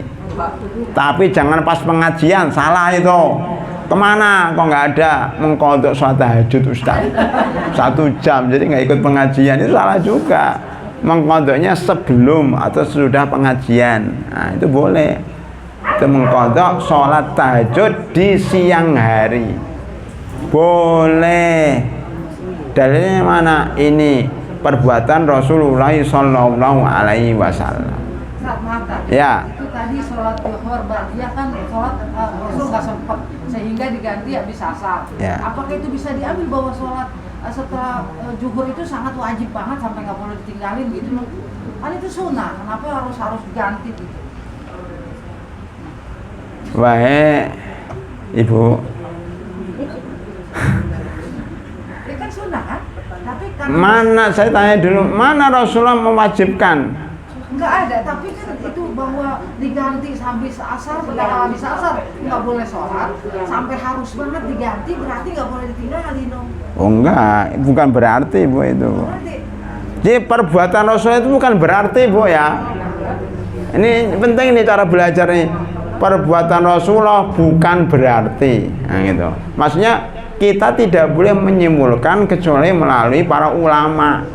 Tapi jangan pas pengajian, salah itu. Kemana kok nggak ada mengqadha sholat tahajud Ustaz 1 jam jadi nggak ikut pengajian, itu salah juga. Mengqadhanya sebelum atau sudah pengajian, nah itu boleh. Itu mengqadha sholat tahajud di siang hari boleh. Dalilnya mana? Ini perbuatan Rasulullah Sallallahu Alaihi Wasallam. Ya. Itu tadi sholat zuhur ba'diyah kan sholat Rasul nggak sempat sehingga diganti habis asar. Ya. Apakah itu bisa diambil bahwa sholat setelah zuhur itu sangat wajib banget sampai nggak boleh ditinggalin gitu loh? Kan itu sunnah, kenapa harus diganti gitu? Wahai ibu, Ini kan sunnah kan? Tapi kan mana saya tanya dulu, mana Rasulullah mewajibkan? nggak ada, tapi kan itu bahwa diganti habis asar, benar habis asar nggak boleh sholat, sampai harus banget diganti, berarti nggak boleh ditinggalin dong. Oh enggak, bukan berarti bu itu. Berarti Jadi perbuatan Rasul itu bukan berarti bu ya. Ini penting nih cara belajar nih. Perbuatan Rasulullah bukan berarti, nah, gitu. Maksudnya kita tidak boleh menyimpulkan kecuali melalui para ulama.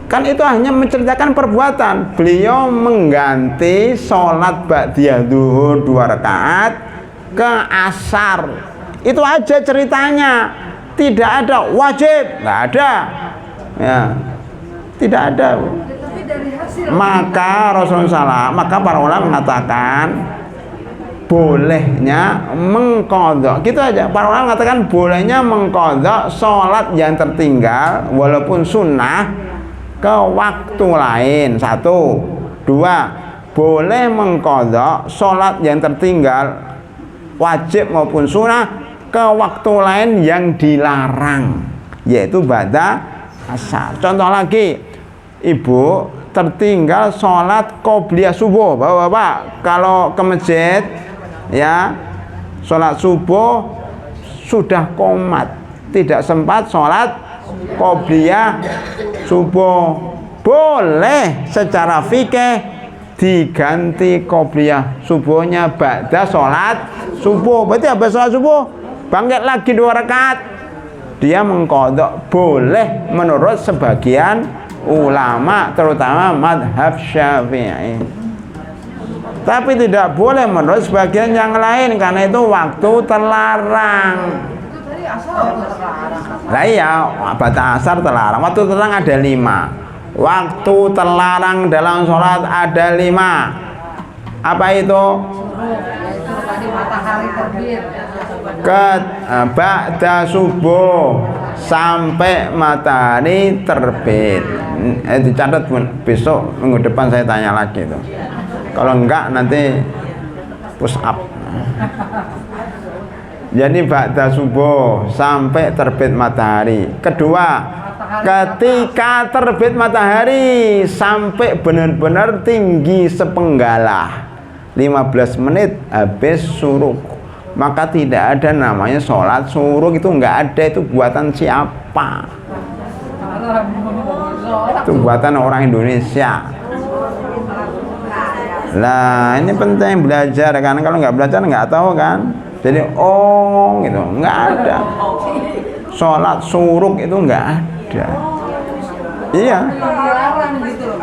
Kan itu hanya menceritakan perbuatan. Beliau mengganti sholat ba'diyah zuhur 2 rakaat ke asar. Itu aja ceritanya. Tidak ada wajib, nggak ada. Ya, tidak ada. tapi dari hasil Maka Rasulullah maka para ulama mengatakan bolehnya mengqadha. Gitu aja. Para ulama mengatakan bolehnya mengqadha sholat yang tertinggal walaupun sunnah ke waktu lain. 1, 2, boleh mengqadha sholat yang tertinggal wajib maupun sunnah ke waktu lain yang dilarang, yaitu ba'da asar. Contoh lagi, ibu tertinggal sholat qobliyah subuh. Bapak-bapak kalau ke masjid ya, sholat subuh sudah qomat, tidak sempat sholat qobliyah subuh, boleh secara fikih diganti qobliyah subuhnya ba'da sholat subuh. Berarti habis sholat subuh bangkit lagi 2 rakaat, dia mengqadha, boleh menurut sebagian ulama terutama madhab Syafi'i. Tapi tidak boleh menurut sebagian yang lain karena itu waktu terlarang. itu tadi asal waktu terlarang. Lah iya, batas asar terlarang. Waktu terlarang ada 5. Waktu terlarang dalam sholat ada 5. Apa itu? Yaitu tadi matahari terbit. Ba'da subuh sampai matahari terbit. Dicatat besok minggu depan saya tanya lagi itu. Kalau enggak nanti push up. Jadi ba'da subuh sampai terbit matahari. Kedua, ketika terbit matahari sampai benar-benar tinggi sepenggalah 15 menit habis suruk, maka tidak ada namanya sholat suruk. Itu enggak ada, itu buatan siapa? Itu buatan orang Indonesia. Lah ini penting belajar kan, kalau nggak belajar nggak tahu kan. Jadi gitu, nggak ada sholat suruk, itu nggak ada. Iya, Dilarang gitu loh.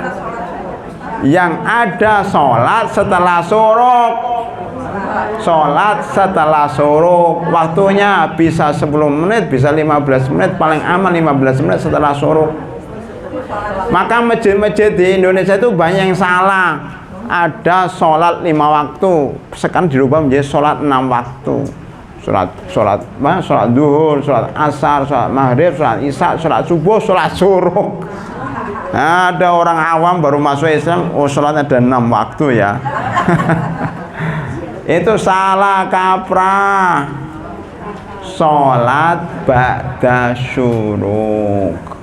yang ada sholat setelah suruk. Sholat setelah suruk, waktunya bisa 10 menit, bisa 15 menit, paling aman 15 menit setelah suruk. Maka masjid-masjid di Indonesia itu banyak yang salah. Ada sholat 5 waktu, sekarang dirubah menjadi sholat 6 waktu. Sholat duhur, sholat asar, sholat maghrib, sholat isya, sholat subuh, sholat suruk. Nah, ada orang awam baru masuk Islam, oh sholatnya ada 6 waktu ya. Itu salah kaprah. Sholat ba'da syuruk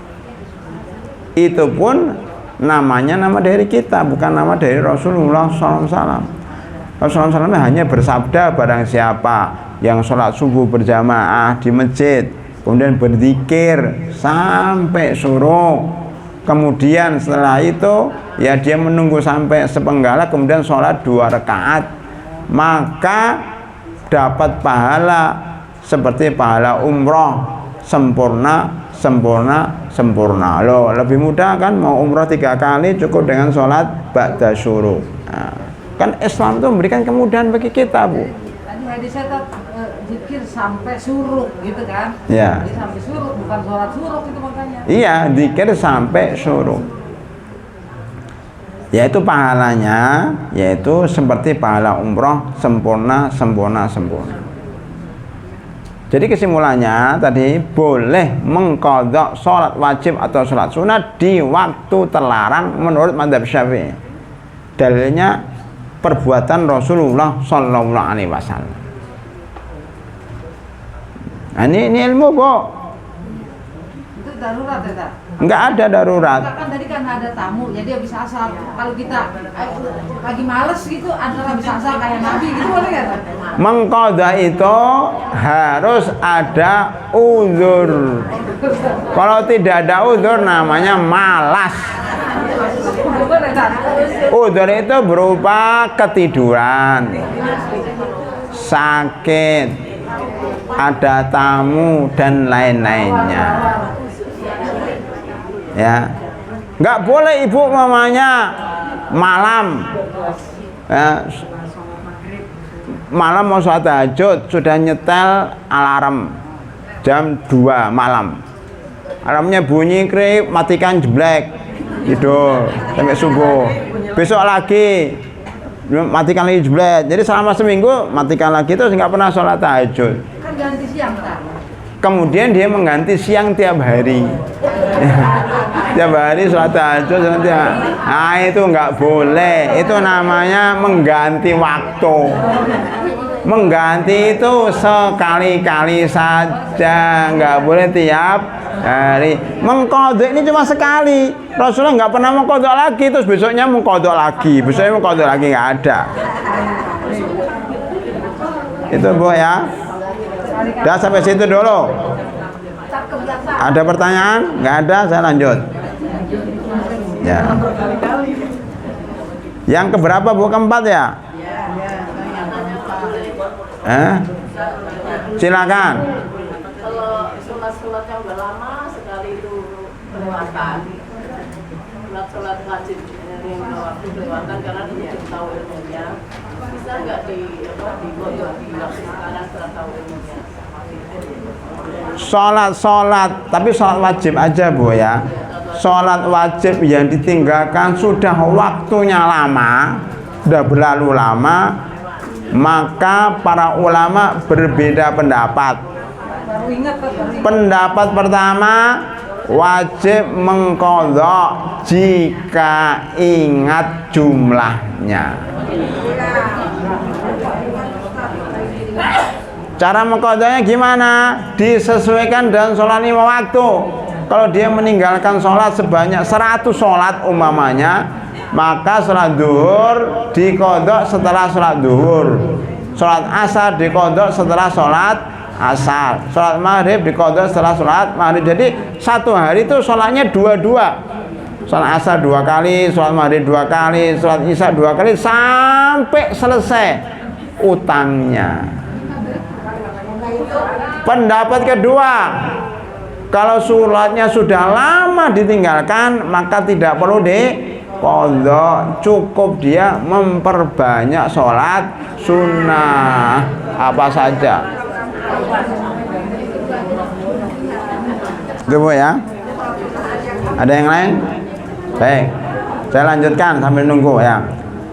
itu pun namanya nama dari kita, bukan nama dari Rasulullah SAW. Rasulullah SAW hanya bersabda, barang siapa yang sholat subuh berjamaah di masjid kemudian berzikir sampai syuruk, kemudian setelah itu ya dia menunggu sampai sepenggala, kemudian sholat 2 rakaat, maka dapat pahala seperti pahala umroh sempurna. Loh, lebih mudah kan, mau umroh 3 kali cukup dengan sholat ba'da syuruk. Nah, kan Islam itu memberikan kemudahan bagi kita, Bu. Tadi hadisnya zikir sampai suruk gitu kan? Ya. Jadi sampai suruk, bukan sholat suruk itu makanya. Iya, zikir sampai syuruk. Yaitu pahalanya, yaitu seperti pahala umroh sempurna. Jadi kesimpulannya tadi, boleh mengqadha sholat wajib atau sholat sunat di waktu terlarang menurut mazhab Syafi'i. Dalilnya perbuatan Rasulullah Sallallahu Alaihi Wasallam. Nah, ini ilmu, Bu. Itu darurat ya, Tak? Enggak ada darurat. Kan tadi kan ada tamu, jadi habis asar. Kalau kita lagi males gitu, antara habis asar kayak Nabi gitu boleh nggak? Mengqadha itu harus ada uzur. Kalau tidak ada uzur namanya malas. Uzur itu berupa ketiduran, sakit, ada tamu dan lain-lainnya. Ya, nggak boleh ibu mamanya malam, ya, malam mau sholat tahajud sudah nyetel alarm jam 2 malam, alarmnya bunyi krip, matikan jeblek, tidur sampai subuh, besok lagi matikan lagi jeblek, jadi selama seminggu matikan lagi, terus nggak pernah sholat tahajud. Kan ganti siang, Tak? Kemudian dia mengganti siang tiap hari. Tiap hari sholat tahajud. Nah, itu nggak boleh. Itu namanya mengganti waktu. Mengganti itu sekali-kali saja, nggak boleh tiap hari. Mengqadha ini cuma sekali. Rasulullah nggak pernah mengqadha lagi, terus besoknya mengqadha lagi, besoknya mengqadha lagi, nggak ada. Itu, Bu, ya. Udah sampai situ dulu. Ada pertanyaan? Nggak ada, saya lanjut. Ya. Yang keberapa, Bu? Keempat ya? Silakan. Kalau sholat yang udah lama sekali itu kelewatan, sholat wajib yang waktu kelewatan karena dia tahu ilmunya, bisa nggak digodok di waktu sekarang setelah tahu ilmunya? Sholat, tapi sholat wajib aja, Bu, ya. Sholat wajib yang ditinggalkan sudah waktunya lama, sudah berlalu lama, maka para ulama berbeda pendapat. Pendapat pertama, wajib mengqadha jika ingat jumlahnya. Cara mengqadhanya gimana? Disesuaikan dengan sholat 5 waktu. Kalau dia meninggalkan sholat sebanyak 100 sholat umpamanya, maka sholat duhur diqadha setelah sholat duhur, sholat asar diqadha setelah sholat asar, sholat maghrib diqadha setelah sholat maghrib. Jadi satu hari itu sholatnya dua-dua, sholat asar 2 kali, sholat maghrib 2 kali, sholat isya 2 kali, sampai selesai utangnya. Pendapat kedua, kalau sholatnya sudah lama ditinggalkan, maka tidak perlu diqadha, cukup dia memperbanyak sholat sunnah apa saja. Itu, Bu, ya. Ada yang lain? Baik, saya lanjutkan sambil nunggu, ya.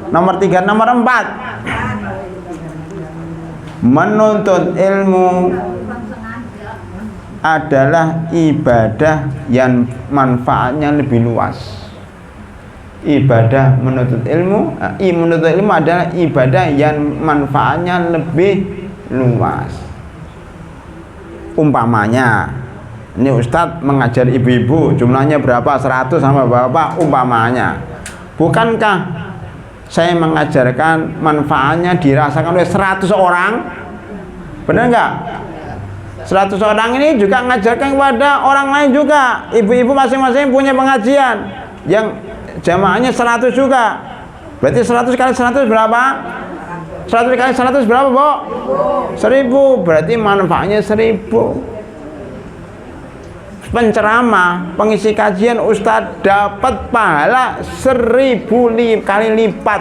Nomor 3, nomor 4. Menuntut ilmu adalah ibadah yang manfaatnya lebih luas. Ibadah menuntut ilmu adalah ibadah yang manfaatnya lebih luas. Umpamanya, ini Ustadz mengajar ibu-ibu, jumlahnya berapa? 100 sama Bapak, umpamanya. Bukankah saya mengajarkan manfaatnya dirasakan oleh 100 orang? Benar nggak? 100 orang ini juga mengajarkan kepada orang lain juga. Ibu-ibu masing-masing punya pengajian yang jamaahnya 100 juga. Berarti 100 kali 100 berapa? 100 kali 100 berapa, Bu? 1000. Berarti manfaatnya 1000. Penceramah, pengisi kajian Ustadz dapat pahala 1000 kali lipat,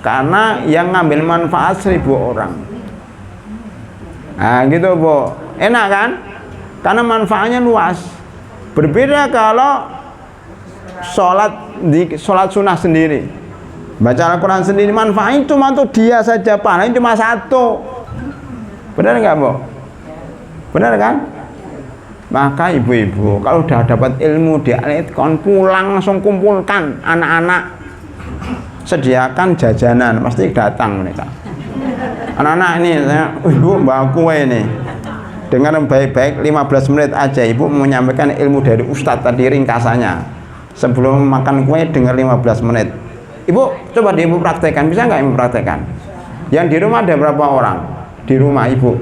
karena yang ngambil manfaat 1000 orang. Nah, gitu, Bu. Enak kan? Karena manfaatnya luas. Berbeda kalau sholat sunnah sendiri, baca Al-Quran sendiri, manfaatnya cuma untuk dia saja, pahalanya cuma 1. Benar nggak, Bu? Benar kan? Maka ibu-ibu kalau sudah dapat ilmu di Al-Itqan, pulang langsung kumpulkan anak-anak sediakan jajanan, pasti datang mereka. Anak-anak ini, ibu bawa kue ini. Dengar baik-baik, 15 menit aja ibu menyampaikan ilmu dari ustadz tadi ringkasannya. Sebelum makan kue dengar 15 menit. Ibu coba ibu praktekkan, bisa nggak ibu praktekkan? Yang di rumah ada berapa orang? Di rumah ibu?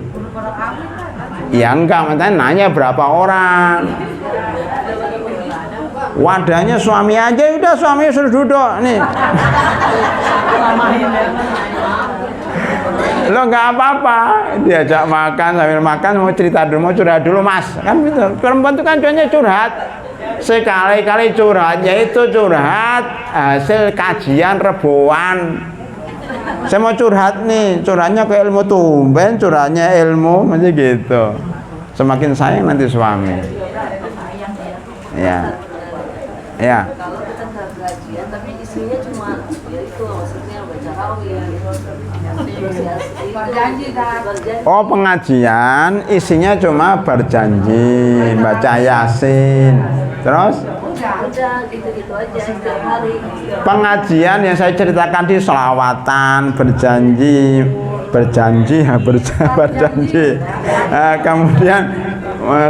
Ya enggak, makanya nanya berapa orang. Wadahnya suami aja, udah suami suruh duduk nih. Lo nggak apa-apa, diajak makan sambil makan, mau cerita dulu, mau curhat dulu mas, kan gitu. Perempuan itu kan cuanya curhat, sekali-kali curhatnya itu curhat hasil kajian reboan. Saya mau curhat nih, curhatnya ke ilmu tumben, curhatnya ilmu, macam gitu. Semakin sayang nanti suami. Ya, ya. Kalau kita nggak kajian, tapi isinya cuma ya itu maksudnya baca rawiyah, Oh, pengajian isinya cuma berjanji, baca Yasin. Terus? Udah gitu-gitu aja setiap hari. Pengajian yang saya ceritakan di selawatan, berjanji, kemudian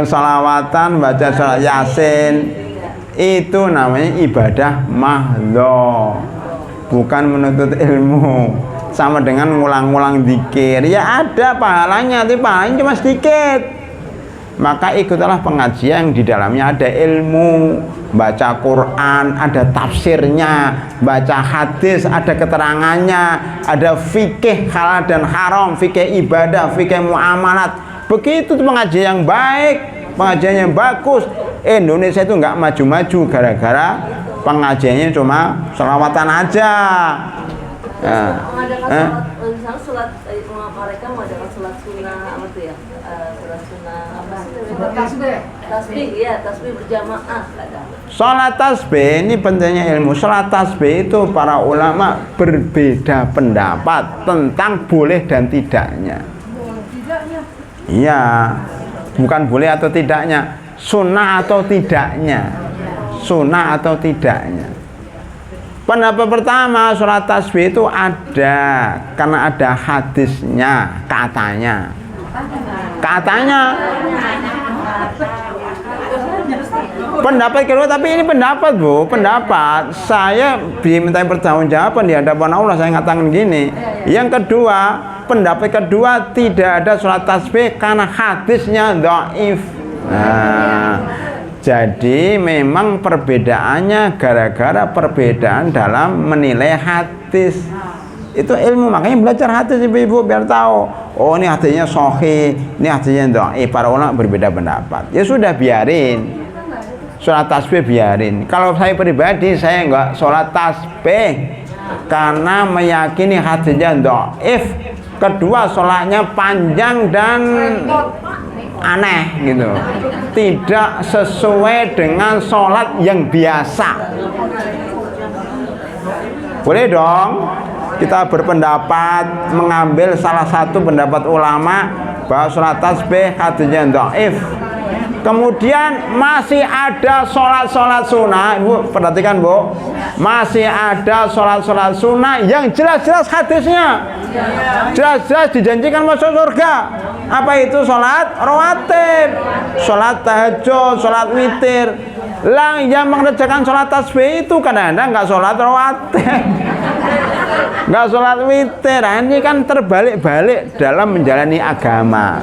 selawatan, baca surat Yasin, itu namanya ibadah mahdho, bukan menuntut ilmu. Sama dengan ngulang-ngulang zikir, ya ada pahalanya, tapi pahalanya cuma sedikit. Maka ikutlah pengajian yang di dalamnya ada ilmu, baca Quran, ada tafsirnya, baca hadis, ada keterangannya, ada fikih halal dan haram, fikih ibadah, fikih muamalat. Begitu tuh pengajian yang baik, pengajian yang bagus. Indonesia itu nggak maju-maju gara-gara pengajiannya cuma selawatan aja. Mengadakan sholat, misalnya sholat mereka mengadakan sholat sunnah apa tuh ya, sholat sunnah apa sih? Tasbih, ya tasbih berjamaah kadang. Sholat tasbih ini pentingnya ilmu. Sholat tasbih itu para ulama berbeda pendapat tentang boleh dan tidaknya. Iya, bukan boleh atau tidaknya, sunnah atau tidaknya, sunnah atau tidaknya. Pendapat pertama, sholat tasbih itu ada karena ada hadisnya, katanya. Pendapat kedua, tapi ini pendapat bu, pendapat. Saya diminta pertanggungjawaban di hadapan Allah, saya ngatakan gini. Yang kedua, pendapat kedua tidak ada sholat tasbih karena hadisnya dhaif. Jadi memang perbedaannya gara-gara perbedaan dalam menilai hadis. Itu ilmu, makanya belajar hadis ibu-ibu biar tahu. Oh ini hadisnya sahih, ini hadisnya dhaif. Para ulama berbeda pendapat. Ya sudah biarin. Sholat tasbih biarin. Kalau saya pribadi saya enggak sholat tasbih karena meyakini hadisnya dhaif. Kedua sholatnya panjang dan aneh gitu, tidak sesuai dengan sholat yang biasa. Boleh dong kita berpendapat mengambil salah satu pendapat ulama bahwa sholat tasbih hadisnya dhaif. Kemudian masih ada sholat-sholat sunnah, ibu perhatikan bu, masih ada sholat-sholat sunnah yang jelas-jelas hadisnya, jelas-jelas dijanjikan masuk surga. Apa itu? Sholat rawatib, sholat tahajud, sholat witir. Lah yang mengerjakan sholat tasbih itu kadang-kadang nggak sholat rawatib, nggak sholat witir. Nah, ini kan terbalik-balik dalam menjalani agama.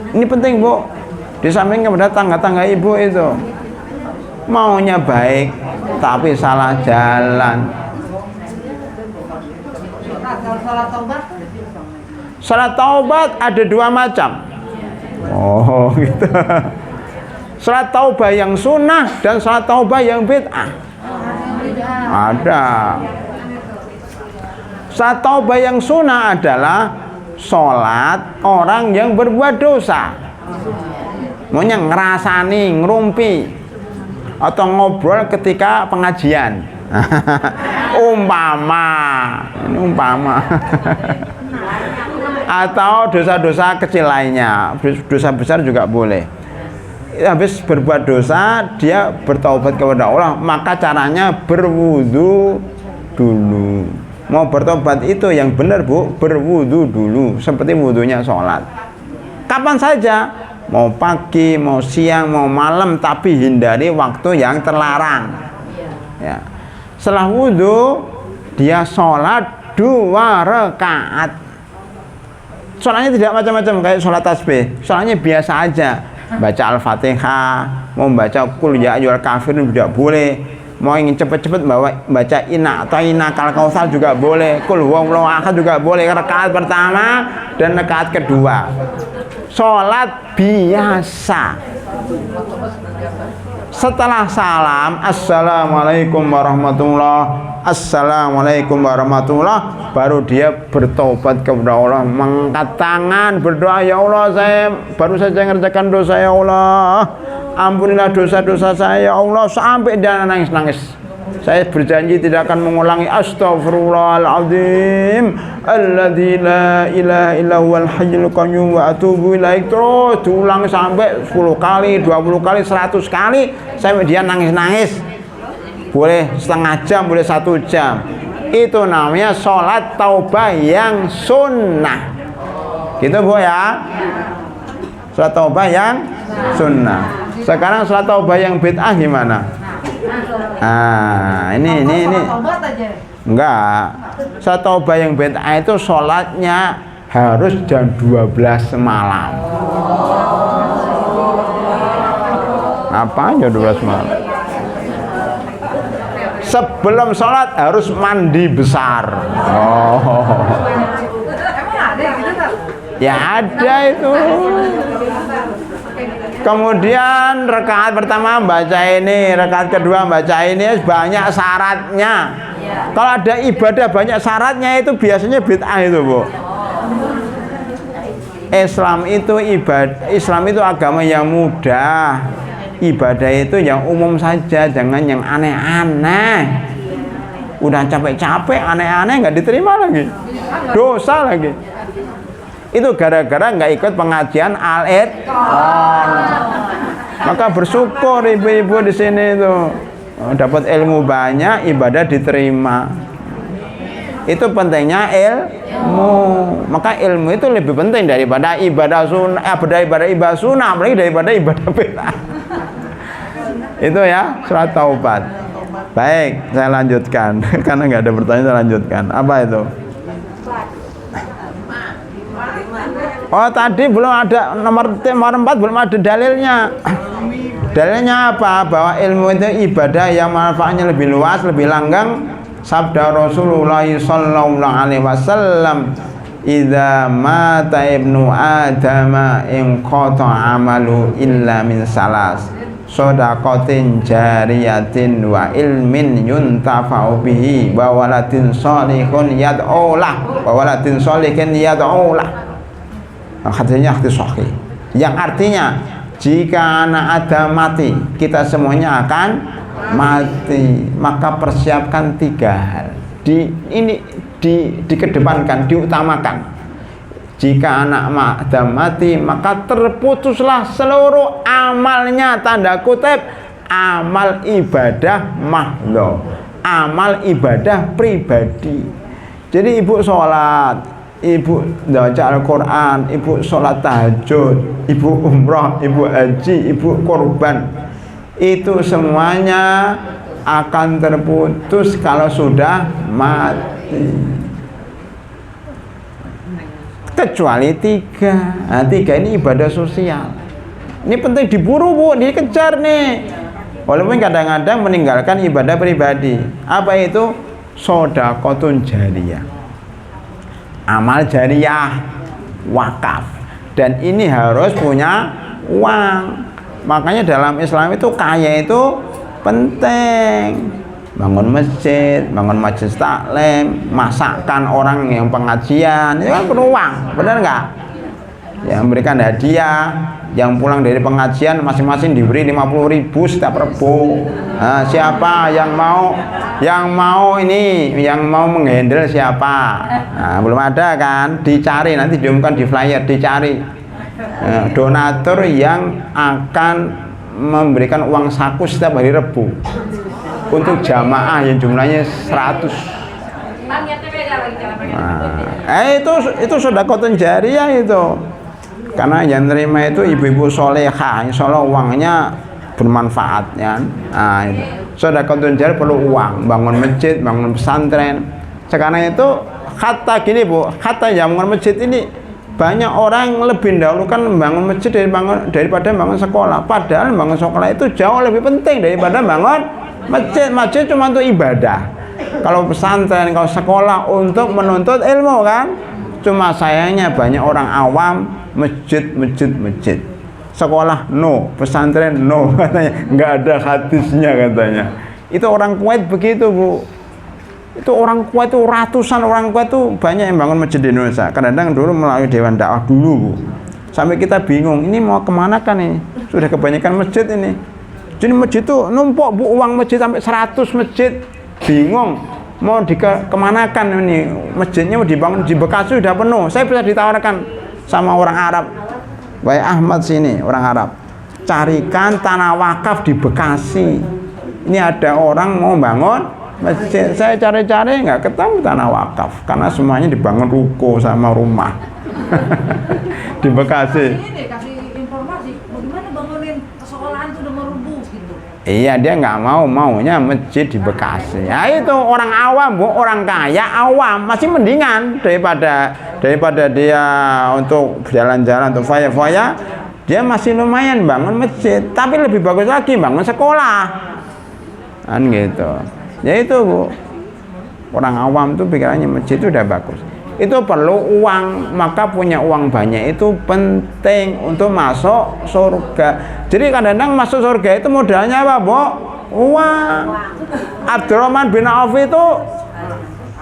Ini penting bu, di samping kepada tangga-tangga ibu itu maunya baik tapi salah jalan. Salat taubat ada dua macam. Oh gitu. Salat taubat yang sunnah dan salat taubat yang bid'ah. Ada. Salat taubat yang sunnah adalah sholat orang yang berbuat dosa, maunya ngerasani, ngerumpi atau ngobrol ketika pengajian. Umpama atau dosa-dosa kecil lainnya, dosa besar juga boleh. habis berbuat dosa dia bertaubat kepada Allah, maka caranya berwudu dulu. Mau bertobat itu yang benar Bu, berwudu dulu seperti wudunya sholat. Kapan saja, mau pagi, mau siang, mau malam, tapi hindari waktu yang terlarang. Ya. Setelah wudu dia sholat 2 rakaat. Sholatnya tidak macam-macam kayak sholat tasbih, sholatnya biasa aja. Baca Al-Fatihah, mau baca Qul ya ayyuhal kafirun tidak boleh. Mau ingin cepet-cepet baca Inna atau Inna kal kautsar juga boleh. Qul huwallahu ahad juga boleh. Rakaat pertama dan rakaat kedua. Sholat biasa. Setelah salam, assalamualaikum warahmatullah, assalamualaikum warahmatullah, baru dia bertobat kepada Allah, mengangkat tangan berdoa, ya Allah saya baru saja mengerjakan dosa, ya Allah ampunilah dosa-dosa saya, ya Allah, sampai dia nangis-nangis. Saya berjanji tidak akan mengulangi. Astaghfirullahaladzim alladzi la ilaha illa huwal hayyul qayyum wa atubu ilaik. Terus diulang sampai 10 kali, 20 kali, 100 kali sampai dia nangis-nangis. Boleh setengah jam, boleh 1 jam. Itu namanya sholat taubah yang sunnah. Gitu Bu ya. Sholat taubah yang sunnah. Sekarang sholat taubah yang bid'ah gimana? Ini enggak. Sholat taubah yang bid'ah itu sholatnya harus jam 12 malam. Apa jam 12 malam? Sebelum sholat harus mandi besar. Ya ada itu. Kemudian rakaat pertama baca ini, rakaat kedua baca ini, banyak syaratnya. Kalau ada ibadah banyak syaratnya itu biasanya bid'ah itu Bu. Islam itu agama yang mudah. Ibadah itu yang umum saja, jangan yang aneh-aneh. Udah capek-capek aneh-aneh nggak diterima lagi, dosa lagi. Itu gara-gara nggak ikut pengajian Al-Itqan. Maka bersyukur ibu-ibu di sini itu dapat ilmu banyak, ibadah diterima. Itu pentingnya ilmu. Maka ilmu itu lebih penting daripada ibadah sunnah, ibadah sunnah, apalagi daripada ibadah bid'ah. Itu ya surat taubat. Baik, saya lanjutkan karena nggak ada pertanyaan, saya lanjutkan. Apa itu? Oh tadi belum ada nomor 4 belum ada dalilnya. Dalilnya apa? Bahwa ilmu itu ibadah yang manfaatnya lebih luas, lebih langgeng. Sabda Rasulullah sallallahu alaihi wasallam, "Idza mata ibnu Adama in qata amalu illa min salas. Shadaqatin jariyatin wa ilmin yuntafa'u bihi wa waladin shalihun yad'u lah wa waladin shalihin yad'u lah." Hadisnya hadis sahih. Yang artinya jika anak Adam mati, kita semuanya akan mati. Maka persiapkan 3 hal. Dikedepankan, diutamakan. Jika anak Adam mati, maka terputuslah seluruh amalnya, tanda kutip, amal ibadah mahdhah, amal ibadah pribadi. Jadi ibu sholat, ibu baca Al-Quran, ibu sholat tahajud, ibu umrah, ibu haji, ibu korban, itu semuanya akan terputus kalau sudah mati, kecuali 3. Nah, 3 ini ibadah sosial. Ini penting diburu Bu, dikejar nih. Walaupun kadang-kadang meninggalkan ibadah pribadi. Apa itu? Shadaqatun jariyah, amal jariyah, wakaf. Dan ini harus punya uang. Makanya dalam Islam itu kaya itu penting. Bangun masjid, bangun majelis taklim, masakkan orang yang pengajian, itu kan perlu uang, benar nggak? Yang memberikan hadiah, yang pulang dari pengajian masing-masing diberi 50.000 setiap Rebo. Nah, siapa yang mau ini, yang mau menghandle siapa? Nah, belum ada kan? Dicari, nanti diumumkan di flyer, dicari. Donatur yang akan memberikan uang saku setiap hari Rebu untuk jamaah yang jumlahnya 100. Itu sedekah jariyah itu. Karena yang nerima itu ibu-ibu solehah, insya Allah uangnya bermanfaat ya. Nah, itu. Sedekah jariyah perlu uang, bangun masjid, bangun pesantren. Sekarang itu kata gini Bu, kata yang bangun masjid ini banyak orang lebih dahulukan membangun masjid daripada bangun sekolah. Padahal bangun sekolah itu jauh lebih penting daripada bangun masjid. Masjid cuma untuk ibadah. Kalau pesantren, kalau sekolah untuk menuntut ilmu kan. Cuma sayangnya banyak orang awam masjid. Sekolah no, pesantren no katanya. Nggak ada hadisnya katanya. Itu orang Kuwait begitu Bu. Itu orang Kuwait itu ratusan orang Kuwait itu banyak yang bangun masjid di Indonesia. Kadang-kadang dulu melalui Dewan Dakwah dulu Bu. Sampai kita bingung, ini mau kemana kan ini? Sudah kebanyakan masjid ini. Jadi masjid itu numpuk Bu, uang masjid sampai 100 masjid. Bingung mau kemanakan ini? Masjidnya mau dibangun di Bekasi sudah penuh. Saya bisa ditawarkan sama orang Arab. Baik Ahmad sini, orang Arab. Carikan tanah wakaf di Bekasi. Ini ada orang mau bangun masjid. Saya cari-cari nggak ketemu tanah wakaf karena semuanya dibangun ruko sama rumah di Bekasi. Ini kasih informasi bagaimana bangunin sekolahan itu udah merubuh gitu. Iya, dia nggak maunya masjid di Bekasi. Ya itu orang awam Bu, orang kaya awam masih mendingan daripada dia untuk jalan-jalan untuk foya-foya. Dia masih lumayan bangun masjid, tapi lebih bagus lagi bangun sekolah kan gitu. Ya itu Bu, orang awam tuh pikirannya masjid itu udah bagus. Itu perlu uang, maka punya uang banyak itu penting untuk masuk surga. Jadi kadang-kadang masuk surga itu modalnya apa Bu? Uang. Abdurrahman bin Auf itu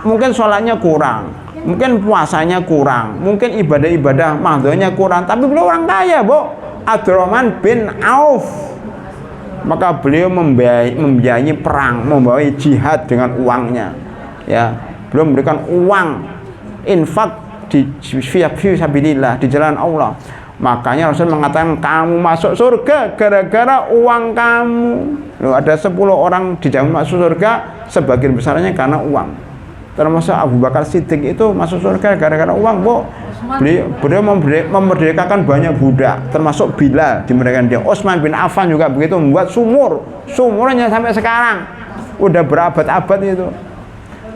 mungkin sholatnya kurang, mungkin puasanya kurang, mungkin ibadah-ibadah mahdonya kurang, tapi beliau orang kaya Bu, Abdurrahman bin Auf. Maka beliau membiayai perang, membiayai jihad dengan uangnya. Ya, beliau memberikan uang infak di fisabilillah, di jalan Allah. Makanya Rasul mengatakan kamu masuk surga gara-gara uang kamu. Loh, ada 10 orang dijamin masuk surga, sebagian besarnya karena uang. Termasuk Abu Bakar Siddiq itu masuk surga gara-gara uang Bu. Beliau memerdekakan banyak budak, termasuk Bilal dimerdekakan dia. Utsman bin Affan juga begitu, membuat sumurnya sampai sekarang udah berabad-abad itu.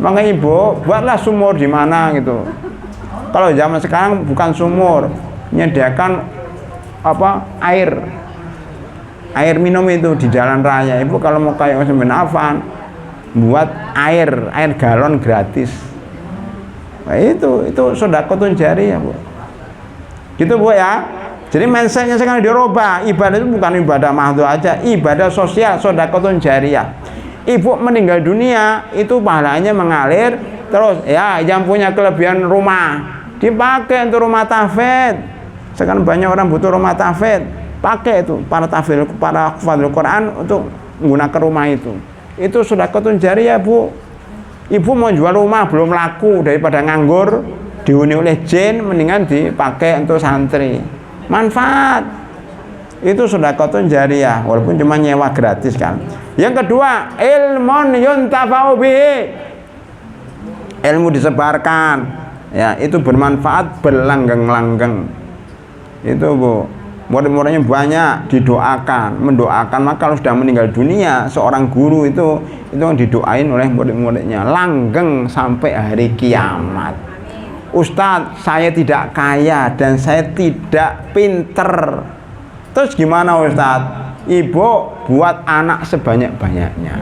Maka Ibu buatlah sumur di mana gitu. Kalau zaman sekarang bukan sumur, menyediakan air minum itu di jalan raya. Ibu kalau mau kayak Utsman bin Affan buat air galon gratis. Nah, itu sedekah jariyah Bu. Gitu Bu ya. Jadi mindsetnya sekarang dirubah. Ibadah itu bukan ibadah mahdoh aja, ibadah sosial, sedekah jariyah. Ibu meninggal dunia itu pahalanya mengalir terus ya. Yang punya kelebihan rumah dipakai untuk rumah tahfidz. Sekarang banyak orang butuh rumah tahfidz, pakai itu para hafizul Quran untuk menggunakan rumah itu. Itu sedekah jariyah Bu. Ibu mau jual rumah belum laku, daripada nganggur dihuni oleh jin, mendingan dipakai untuk santri. Manfaat. Itu sedekah jariyah, walaupun cuma nyewa gratis kan. Yang kedua, ilmun yuntafa'u bihi. Ilmu disebarkan. Ya, itu bermanfaat berlanggeng-langgeng. Itu Bu. Murid-muridnya banyak, mendoakan. Maka kalau sudah meninggal dunia, seorang guru itu didoain oleh murid-muridnya langgeng sampai hari kiamat. Ustadz, saya tidak kaya dan saya tidak pinter. Terus gimana Ustadz? Ibu buat anak sebanyak-banyaknya.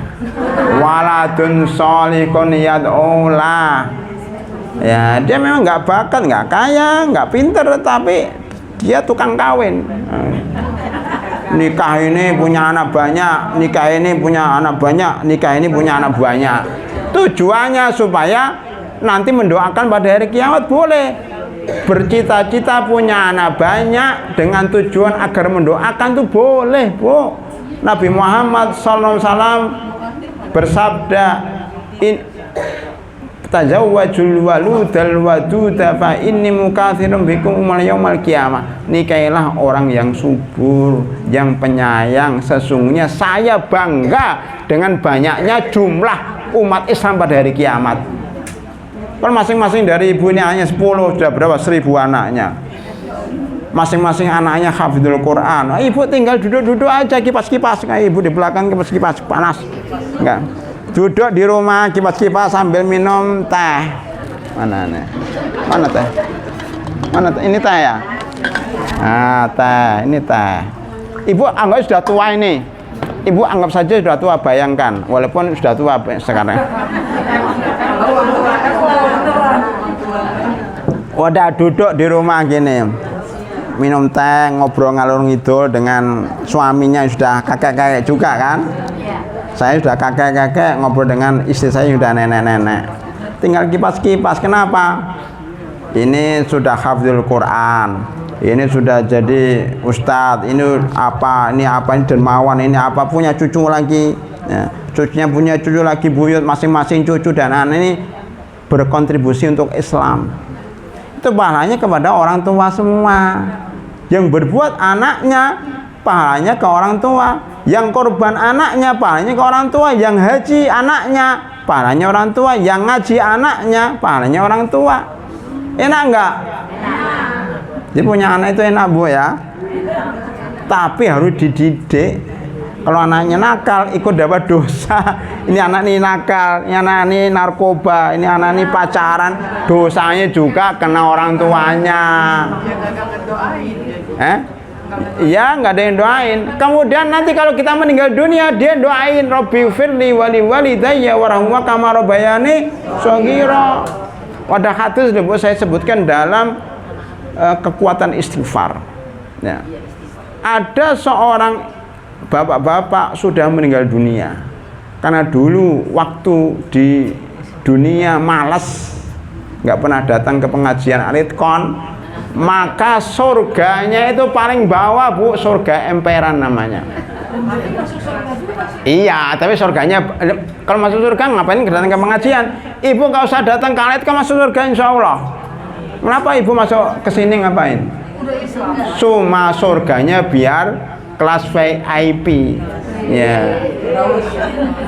Waladun sholihun yad'ulah. Ya, dia memang nggak bakat, nggak kaya, nggak pinter, tapi dia tukang kawin. Nikah ini punya anak banyak, nikah ini punya anak banyak, nikah ini punya anak banyak. Tujuannya supaya nanti mendoakan pada hari kiamat boleh. Bercita-cita punya anak banyak dengan tujuan agar mendoakan itu boleh Bu. Nabi Muhammad SAW bersabda, tazawwajul waludal waduda fa inni mukatsirun bikum yaumal qiyamah. Nikailah orang yang subur, yang penyayang. Sesungguhnya saya bangga dengan banyaknya jumlah umat Islam pada hari kiamat. Kalau masing-masing dari ibu ini hanya 10, sudah berapa? 1000 anaknya. Masing-masing anaknya hafidhul Quran. Ibu tinggal duduk-duduk aja, kipas-kipas. Ibu di belakang kipas-kipas panas. Enggak. Duduk di rumah kipas-kipas sambil minum teh. Mana nih? Mana teh? Mana teh? Ini teh ya? Ah, teh. Ini teh. Ibu anggap sudah tua ini. Ibu anggap saja sudah tua, bayangkan. Walaupun sudah tua sekarang. Udah duduk di rumah gini. Minum teh, ngobrol ngalur ngidul dengan suaminya sudah kakek-kakek juga kan? Saya sudah kakek-kakek, ngobrol dengan istri saya sudah nenek-nenek. Tinggal kipas-kipas. Kenapa? Ini sudah hafizul Quran, ini sudah jadi ustadz, ini apa, ini dermawan, ini apa, punya cucu lagi, ya, cucunya punya cucu lagi, buyut masing-masing cucu dan anak ini berkontribusi untuk Islam. Itu pahalanya kepada orang tua semua. Yang berbuat anaknya, pahalanya ke orang tua. Yang korban anaknya, pahalanya ke orang tua. Yang haji anaknya, pahalanya orang tua. Yang ngaji anaknya, pahalanya orang tua. Enak enggak? Enak. Jadi punya anak itu enak, Bu ya. Tapi harus dididik. Kalau anaknya nakal, ikut dapat dosa. Ini anak ini nakal, ini anak ini narkoba, ini anak ini pacaran, dosanya juga kena orang tuanya. Iya, nggak ada yang doain. Kemudian nanti kalau kita meninggal dunia, dia doain Robbi firli wali walidayya warahumma kama rabbayani shaghira. Pada hadis saya sebutkan dalam kekuatan istighfar. Ya. Ada seorang bapak-bapak sudah meninggal dunia karena dulu waktu di dunia malas, nggak pernah datang ke pengajian Alitkon. Maka surganya itu paling bawah, Bu, surga emperan namanya. Iya, tapi surganya kalau masuk surga ngapain datang ke pengajian? Ibu nggak usah datang ke Alitkon, masuk surga insya Allah. Kenapa ibu masuk ke sini ngapain? Cuma surganya biar kelas VIP. Ya.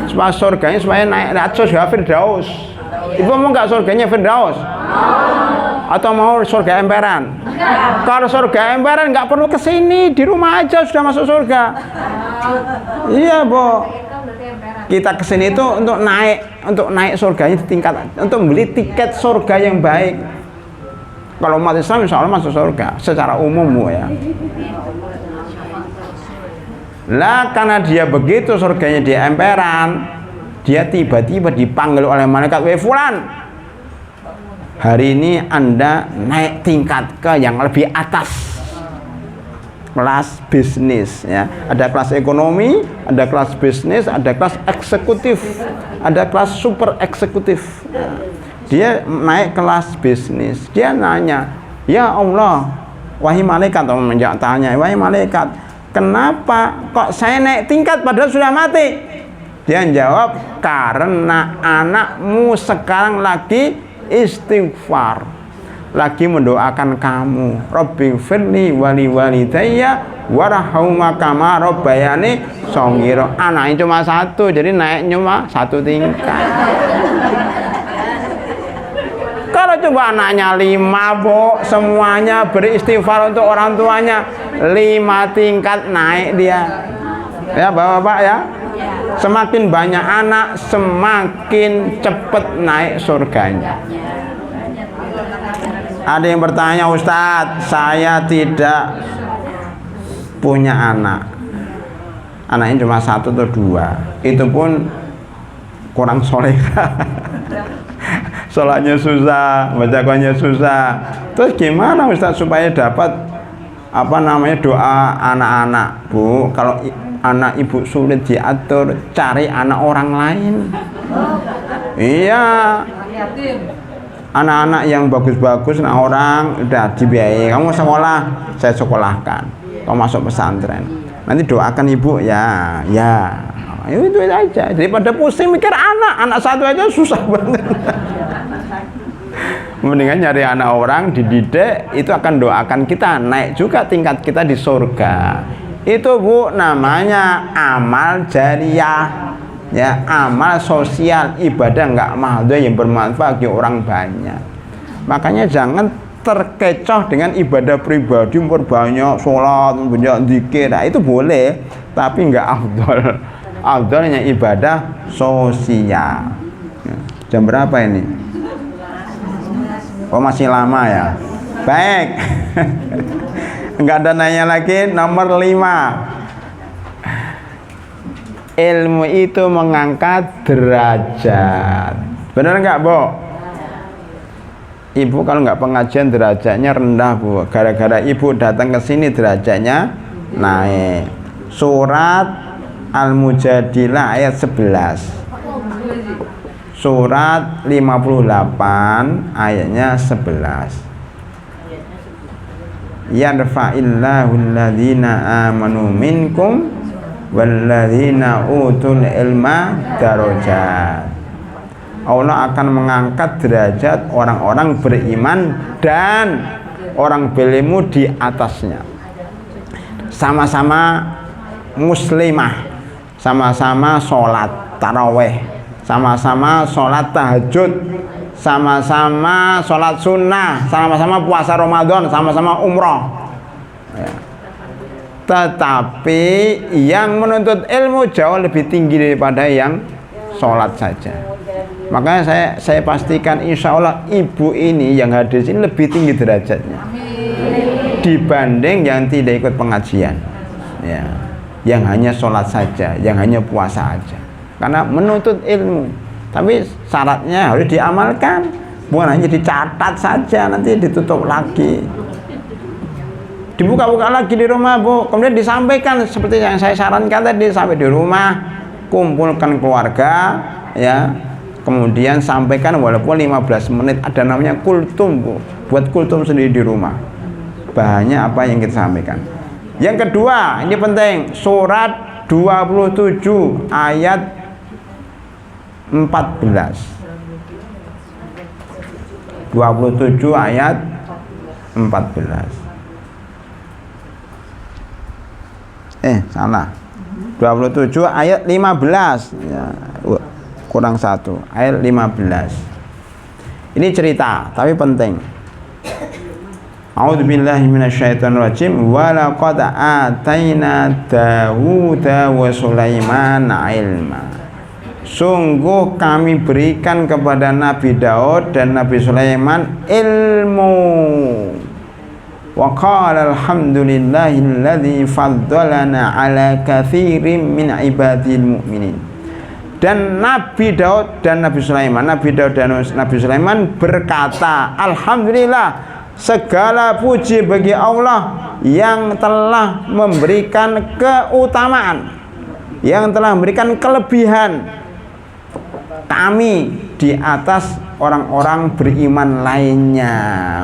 Supaya surganya supaya naik surga Firdaus. Ibu mau nggak surganya Firdaus? Atau mau surga emperan? Kalau surga emperan nggak perlu kesini, di rumah aja sudah masuk surga. Iya, Bu. Kita kesini itu untuk naik surganya tingkat, untuk beli tiket surga yang baik. Kalau umat Islam insya Allah masuk surga secara umum, Bu ya. Lah karena dia begitu surganya di emperan, dia tiba-tiba dipanggil oleh malaikat, "Wei fulan, hari ini Anda naik tingkat ke yang lebih atas, kelas bisnis ya. Ada kelas ekonomi, ada kelas bisnis, ada kelas eksekutif, ada kelas super eksekutif." Dia naik kelas bisnis. Dia nanya, "Ya Allah, wahai malaikat," atau tanya, "Wahai malaikat, kenapa kok saya naik tingkat padahal sudah mati?" Dia jawab, "Karena anakmu sekarang lagi istighfar, lagi mendoakan kamu. Rabbi firli wali walidayya warahumma kama rabbayani shaghira." Anaknya cuma satu, jadi naik cuma satu tingkat. Kalau coba anaknya 5, Bu, semuanya beristighfar untuk orang tuanya, 5 tingkat naik dia. Ya, Bapak-bapak ya. Semakin banyak anak, semakin cepat naik surganya. Ada yang bertanya, "Ustadz, saya tidak punya anak. Anaknya cuma 1 atau 2. Itu pun kurang soleha. Sholatnya susah, bacaannya susah. Terus gimana Ustadz supaya dapat doa anak-anak?" Bu, kalau anak ibu sulit diatur, cari anak orang lain. Iya, anak-anak yang bagus-bagus, nah orang udah dibiayai, "Kamu sekolah, saya sekolahkan. Kamu masuk pesantren. Nanti doakan ibu ya." Itu aja. Daripada pusing mikir anak 1 aja susah banget. Mendingan nyari anak orang dididik, itu akan doakan kita naik juga tingkat kita di surga. Itu Bu namanya amal jariyah, ya, amal sosial, ibadah nggak mahdoh yang bermanfaat bagi orang banyak. Makanya jangan terkecoh dengan ibadah pribadi, berbanyak sholat, banyak zikir. Nah, itu boleh, tapi nggak afdol. Afdolnya ibadah sosial. Jam berapa ini? Oh, masih lama ya. Baik. Enggak ada nanya lagi. Nomor 5. Ilmu itu mengangkat derajat. Benar enggak, Bu? Ibu kalau enggak pengajian derajatnya rendah, Bu. Gara-gara Ibu datang ke sini derajatnya naik. Surat Al-Mujadilah ayat 11. Surat 58 ayatnya 11. Yarfa'illahu alladhina amanu minkum walladzina utul ilma darajat. Allah akan mengangkat derajat orang-orang beriman dan orang berilmu di atasnya. Sama-sama muslimah, sama-sama sholat taraweh, sama-sama sholat tahajud, sama-sama sholat sunnah, sama-sama puasa Ramadan, sama-sama umroh, ya. Tetapi yang menuntut ilmu jauh lebih tinggi daripada yang sholat saja. Makanya saya pastikan insya Allah ibu ini yang hadir ini lebih tinggi derajatnya dibanding yang tidak ikut pengajian, ya, yang hanya sholat saja, yang hanya puasa aja. Karena menuntut ilmu, tapi syaratnya harus diamalkan, bukan hanya dicatat saja nanti ditutup lagi, dibuka-buka lagi di rumah, Bu. Kemudian disampaikan seperti yang saya sarankan tadi, sampai di rumah kumpulkan keluarga, ya, kemudian sampaikan walaupun 15 menit, ada namanya kultum, Bu. Buat kultum sendiri di rumah, banyak apa yang kita sampaikan. Yang kedua, ini penting, surat 27 ayat 14. 27 ayat 14. Salah. 27 ayat 15. Ya, kurang 1. Ayat 15. Ini cerita, tapi penting. A'udzubillahi minasyaitonirrajim. Wa laqad ataina Dawuda wa Sulaimana ilma. Sungguh kami berikan kepada Nabi Daud dan Nabi Sulaiman ilmu. Wa qala alhamdulillahilladzi faddalana ala katsirin min ibadil mu'minin. Dan Nabi Daud dan Nabi Sulaiman, Nabi Daud dan Nabi Sulaiman berkata, alhamdulillah, segala puji bagi Allah yang telah memberikan keutamaan, yang telah memberikan kelebihan kami di atas orang-orang beriman lainnya.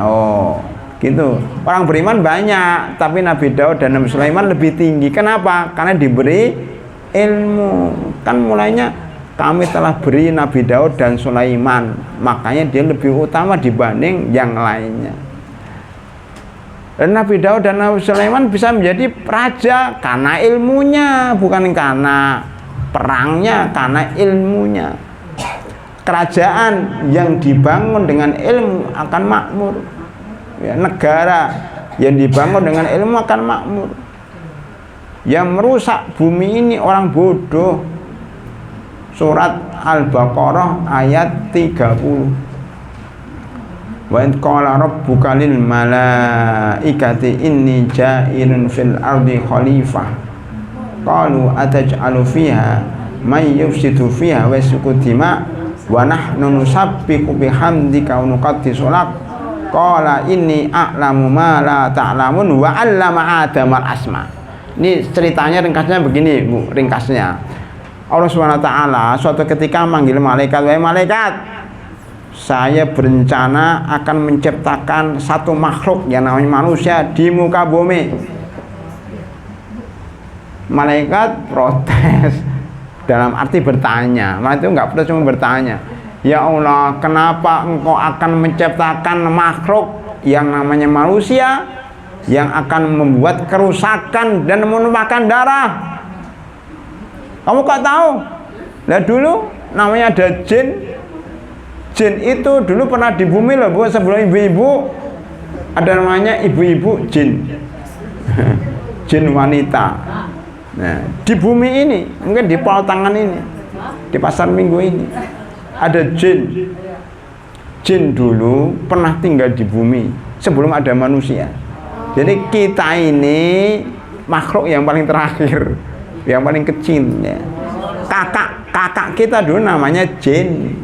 Oh, gitu. Orang beriman banyak, tapi Nabi Daud dan Nabi Sulaiman lebih tinggi. Kenapa? Karena diberi ilmu. Kan mulainya kami telah beri Nabi Daud dan Sulaiman, makanya dia lebih utama dibanding yang lainnya. Dan Nabi Daud dan Nabi Sulaiman bisa menjadi raja karena ilmunya, bukan karena perangnya, karena ilmunya. Kerajaan yang dibangun dengan ilmu akan makmur, ya, negara yang dibangun dengan ilmu akan makmur. Yang merusak bumi ini orang bodoh. Surat Al-Baqarah ayat 30. Wa in qala rabbuka lil malaikati inni ja'ilun fil ardi khalifah qalu ataj'alu fiha may yufsidu fiha wa yasfiku dima wa nahnu nusabbihu bihamdika wa nuqaddisu lak qala inni a'lamu ma la ta'lamun wa 'allama Adama al-asma. Ini ceritanya ringkasnya begini, Bu, ringkasnya. Allah Subhanahu wa taala suatu ketika manggil malaikat, "Wahai malaikat, saya berencana akan menciptakan satu makhluk yang namanya manusia di muka bumi." Malaikat protes, dalam arti bertanya. Malaikat itu nggak perlu cuma bertanya, ya Allah, kenapa engkau akan menciptakan makhluk yang namanya manusia yang akan membuat kerusakan dan menumpahkan darah? Kamu kok tahu? Nah dulu namanya ada jin. Jin itu dulu pernah di bumi loh Bu, sebelum ibu-ibu ada namanya ibu-ibu jin. Jin wanita. Nah, di bumi ini, mungkin di Pol Tangan ini, di Pasar Minggu ini ada jin. Jin dulu pernah tinggal di bumi sebelum ada manusia. Jadi kita ini makhluk yang paling terakhir, yang paling kecil ya. Kakak kita dulu namanya jin.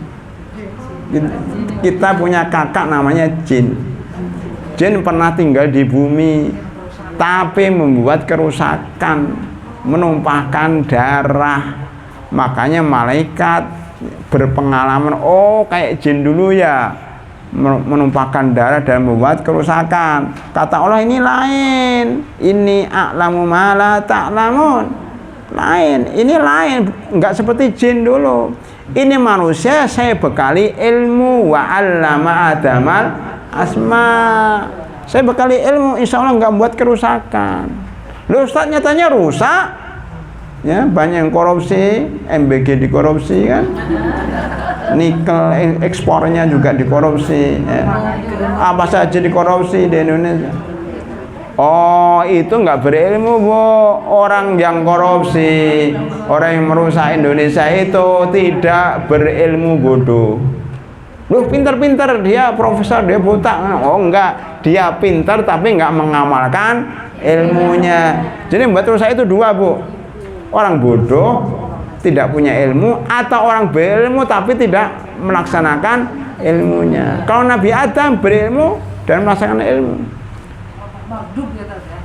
Kita punya kakak namanya jin. Jin pernah tinggal di bumi, tapi membuat kerusakan, menumpahkan darah. Makanya malaikat berpengalaman, oh kayak jin dulu ya, menumpahkan darah dan membuat kerusakan. Kata Allah, ini lain, ini a'lamu ma la ta'lamun. Lain, ini lain, enggak seperti jin dulu. Ini manusia saya bekali ilmu, wa 'allama adamal asma. Saya bekali ilmu, insya Allah enggak buat kerusakan. Loh Ustaz, nyatanya rusak. Ya, banyak yang korupsi, MBG dikorupsi kan. Nikel ekspornya juga dikorupsi ya. Apa saja dikorupsi di Indonesia. Oh, itu nggak berilmu Bu. Orang yang korupsi, orang yang merusak Indonesia itu tidak berilmu, bodoh. Loh, pintar-pintar, dia profesor, dia buta. Oh enggak, dia pintar tapi nggak mengamalkan ilmunya. Jadi buat rusak itu dua Bu. Orang bodoh tidak punya ilmu, atau orang berilmu tapi tidak melaksanakan ilmunya. Kalau Nabi Adam berilmu dan melaksanakan ilmu,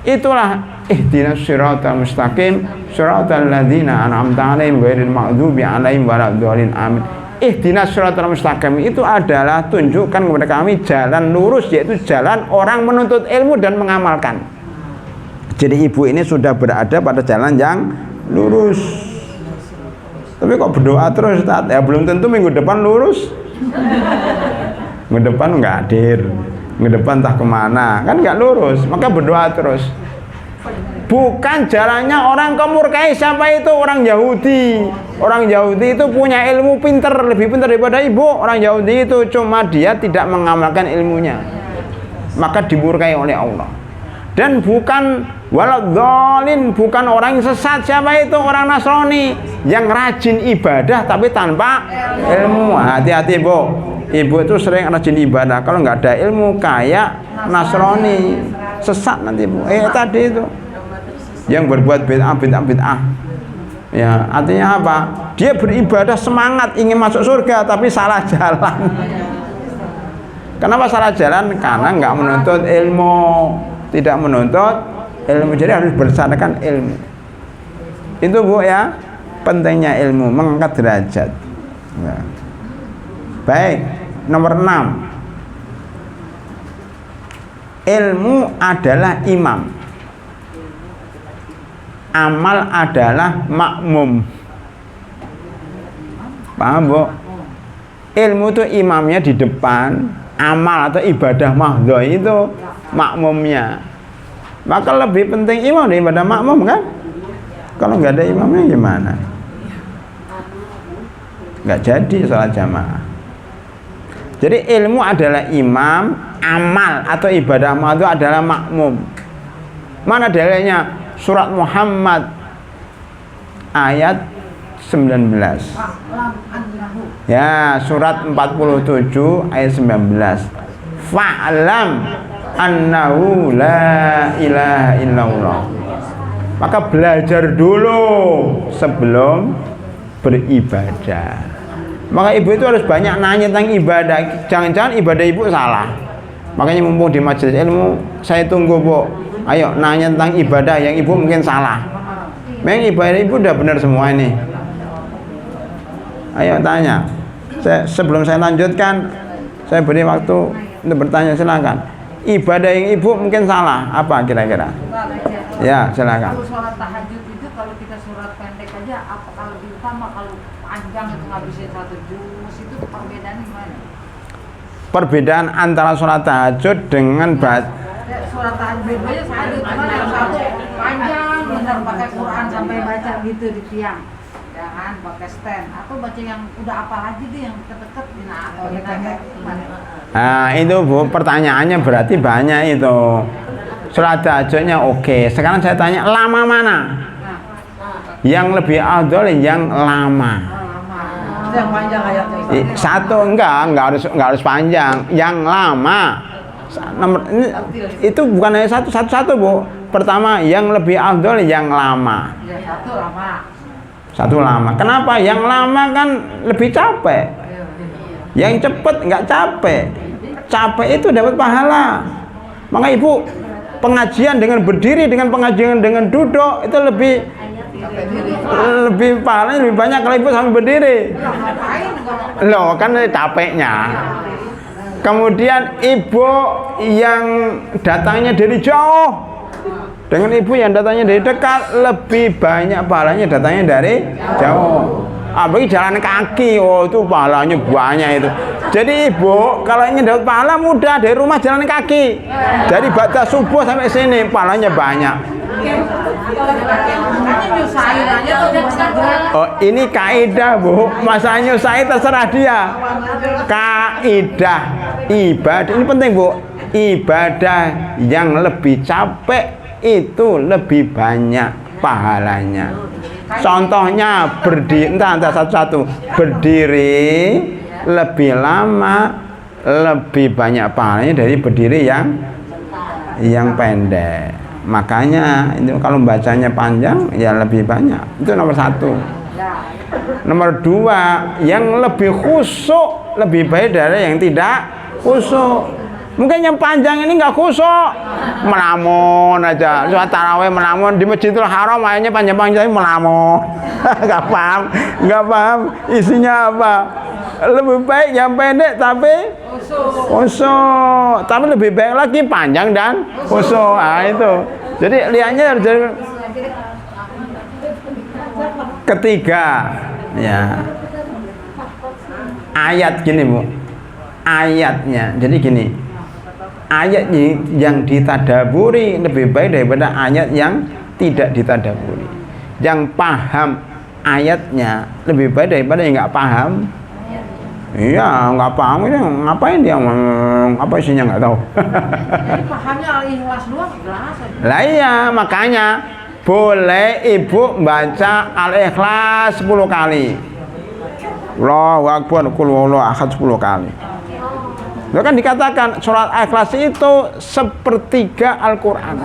itulah ihdinas siratal mustaqim siratal ladzina an'amta 'alaihim ghairil maghdubi 'alaihim waladdallin. Amin. Ihdinas siratal mustaqim itu adalah tunjukkan kepada kami jalan lurus, yaitu jalan orang menuntut ilmu dan mengamalkan. Jadi ibu ini sudah berada pada jalan yang lurus. Tapi kok berdoa terus Ustaz? Ya belum tentu minggu depan lurus. Minggu depan nggak hadir, minggu depan entah kemana, kan nggak lurus. Maka berdoa terus. Bukan jalannya orang kemurkai. Siapa itu? Orang Yahudi. Orang Yahudi itu punya ilmu, pinter, lebih pintar daripada ibu. Orang Yahudi itu cuma dia tidak mengamalkan ilmunya, maka dimurkai oleh Allah. Dan bukan waladdallin, bukan orang yang sesat. Siapa itu? Orang Nasrani yang rajin ibadah tapi tanpa ilmu. Hati-hati Bu, ibu itu sering rajin ibadah, kalau nggak ada ilmu kayak Nasrani, sesat nanti Bu. Tadi itu yang berbuat bid'ah. Ya, artinya apa? Dia beribadah semangat ingin masuk surga tapi salah jalan. Kenapa salah jalan? Karena nggak menuntut ilmu, tidak menuntut ilmu. Jadi harus berdasarkan ilmu. Itu Bu ya, pentingnya ilmu, mengangkat derajat. Ya. Baik, nomor 6. Ilmu adalah imam, amal adalah makmum. Paham Bu? Ilmu itu imamnya di depan, amal atau ibadah mahdhah itu makmumnya. Maka lebih penting imam daripada makmum kan? Kalau nggak ada imamnya gimana? Nggak jadi salat jamaah. Jadi ilmu adalah imam, amal atau ibadah mahdhah adalah makmum. Mana dalilnya? Surat Muhammad ayat 19. Ya, surat 47 ayat 19. Fa'lam annahu la ilaha illallah. Maka belajar dulu sebelum beribadah. Maka ibu itu harus banyak nanya tentang ibadah. Jangan-jangan ibadah ibu salah. Makanya mumpung di majelis ilmu, saya tunggu Bu. Ayo nanya tentang ibadah yang ibu mungkin salah. Memang ibadah ibu udah benar semua ini. Ayo tanya. Sebelum saya lanjutkan, saya beri waktu untuk bertanya, silakan. Ibadah yang ibu mungkin salah, apa kira-kira? Ya, silakan. Kalau sholat tahajud itu kalau kita surat pendek aja apakah lebih utama, kalau panjang itu ngabisin 1 juz itu perbedaannya gimana? Perbedaan antara sholat tahajud dengan Surat tahajud aja ada, cuman yang satu panjang bener pakai Quran sampai baca gitu di tiang, jangan pakai stand, atau baca yang udah apa lagi deh yang deket-deket atau gimana? Nah itu Bu, pertanyaannya berarti banyak itu. Sholat tahajudnya oke. Sekarang saya tanya, lama mana? Yang lebih afdol yang lama. Yang panjang ayatnya. Satu enggak harus panjang. Yang lama. Nomor ini, itu bukan hanya satu Bu. Pertama, yang lebih afdol yang lama. Ya, satu lama. Satu lama. Kenapa? Yang lama kan lebih capek. Yang cepet nggak capek. Capek itu dapat pahala. Maka Ibu, pengajian dengan berdiri dengan pengajian dengan duduk itu lebih pahalanya lebih banyak kalau Ibu sambil berdiri. Loh, kan capeknya. Kemudian Ibu yang datangnya dari jauh dengan Ibu yang datangnya dari dekat lebih banyak pahalanya datangnya dari jauh. Apalagi jalan kaki, oh itu pahalanya banyak itu. Jadi Ibu kalau ingin dapat pahala mudah, dari rumah jalan kaki. Dari batas subuh sampai sini pahalanya banyak. Oh ini kaidah Bu, masa nyusahin terserah dia. Kaidah ibadah ini penting Bu. Ibadah yang lebih capek itu lebih banyak pahalanya. Contohnya berdiri, entah satu-satu, berdiri lebih lama lebih banyak pahalanya dari berdiri yang pendek. Makanya itu kalau bacanya panjang ya lebih banyak. Itu nomor 1. Nomor 2, yang lebih khusyuk lebih baik dari yang tidak khusyuk. Mungkin yang panjang ini nggak khusyuk, melamun aja. Sholat tarawih melamun di Masjidil Haram, ayatnya panjang-panjang melamun. nggak paham isinya apa. Lebih baik yang pendek tapi khusyuk, tapi lebih baik lagi panjang dan khusyuk. Nah itu. Jadi lihatnya harus jadi. Ketiga, ya ayat gini Bu. Ayatnya, jadi gini. Ayat yang ditadaburi lebih baik daripada ayat yang tidak ditadaburi. Yang paham ayatnya lebih baik daripada yang nggak paham. Iya, nggak paham itu ngapain dia apa isinya nggak tahu. Jadi pahamnya Al-Ikhlas doang jelas aja. Lah iya, makanya boleh Ibu baca Al-Ikhlas 10 kali. Allahu Akbar, qul huwallahu ahad 10 kali. Itu kan dikatakan surat Al-Ikhlas itu sepertiga Al-Quran.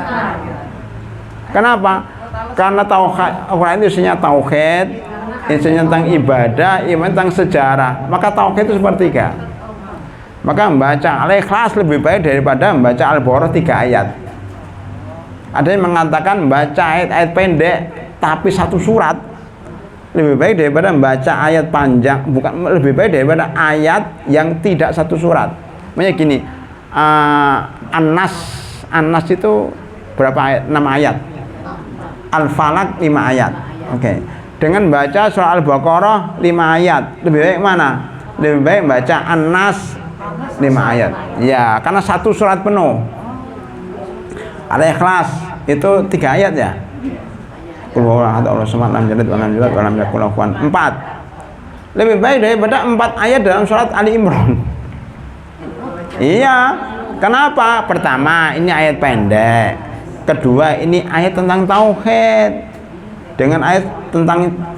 Kenapa? Karena tauhid, Al-Quran itu isinya tauhid, isinya tentang ibadah, iman tentang sejarah. Maka tauhid itu sepertiga. Maka membaca Al-Ikhlas lebih baik daripada membaca Al-Baqarah 3 ayat. Ada yang mengatakan membaca ayat-ayat pendek tapi satu surat lebih baik daripada membaca ayat panjang, bukan lebih baik daripada ayat yang tidak satu surat. Makanya gini, An-Nas itu berapa ayat? 6 ayat. Al-Falaq 5 ayat. Oke. Dengan baca surah Al-Baqarah 5 ayat, lebih baik mana? Lebih baik baca An-Nas 5 ayat. Ya, karena satu surat penuh. Ada Ikhlas itu 3 ayat ya. Qul huwallahu ahad, Allahu samad, lam yalid wa lam yulad wa lam yakul lahu kufuwan 4. Lebih baik daripada 4 ayat dalam surat Ali Imran. Iya. Kenapa? Pertama, ini ayat pendek. Kedua, ini ayat tentang tauhid. Dengan ayat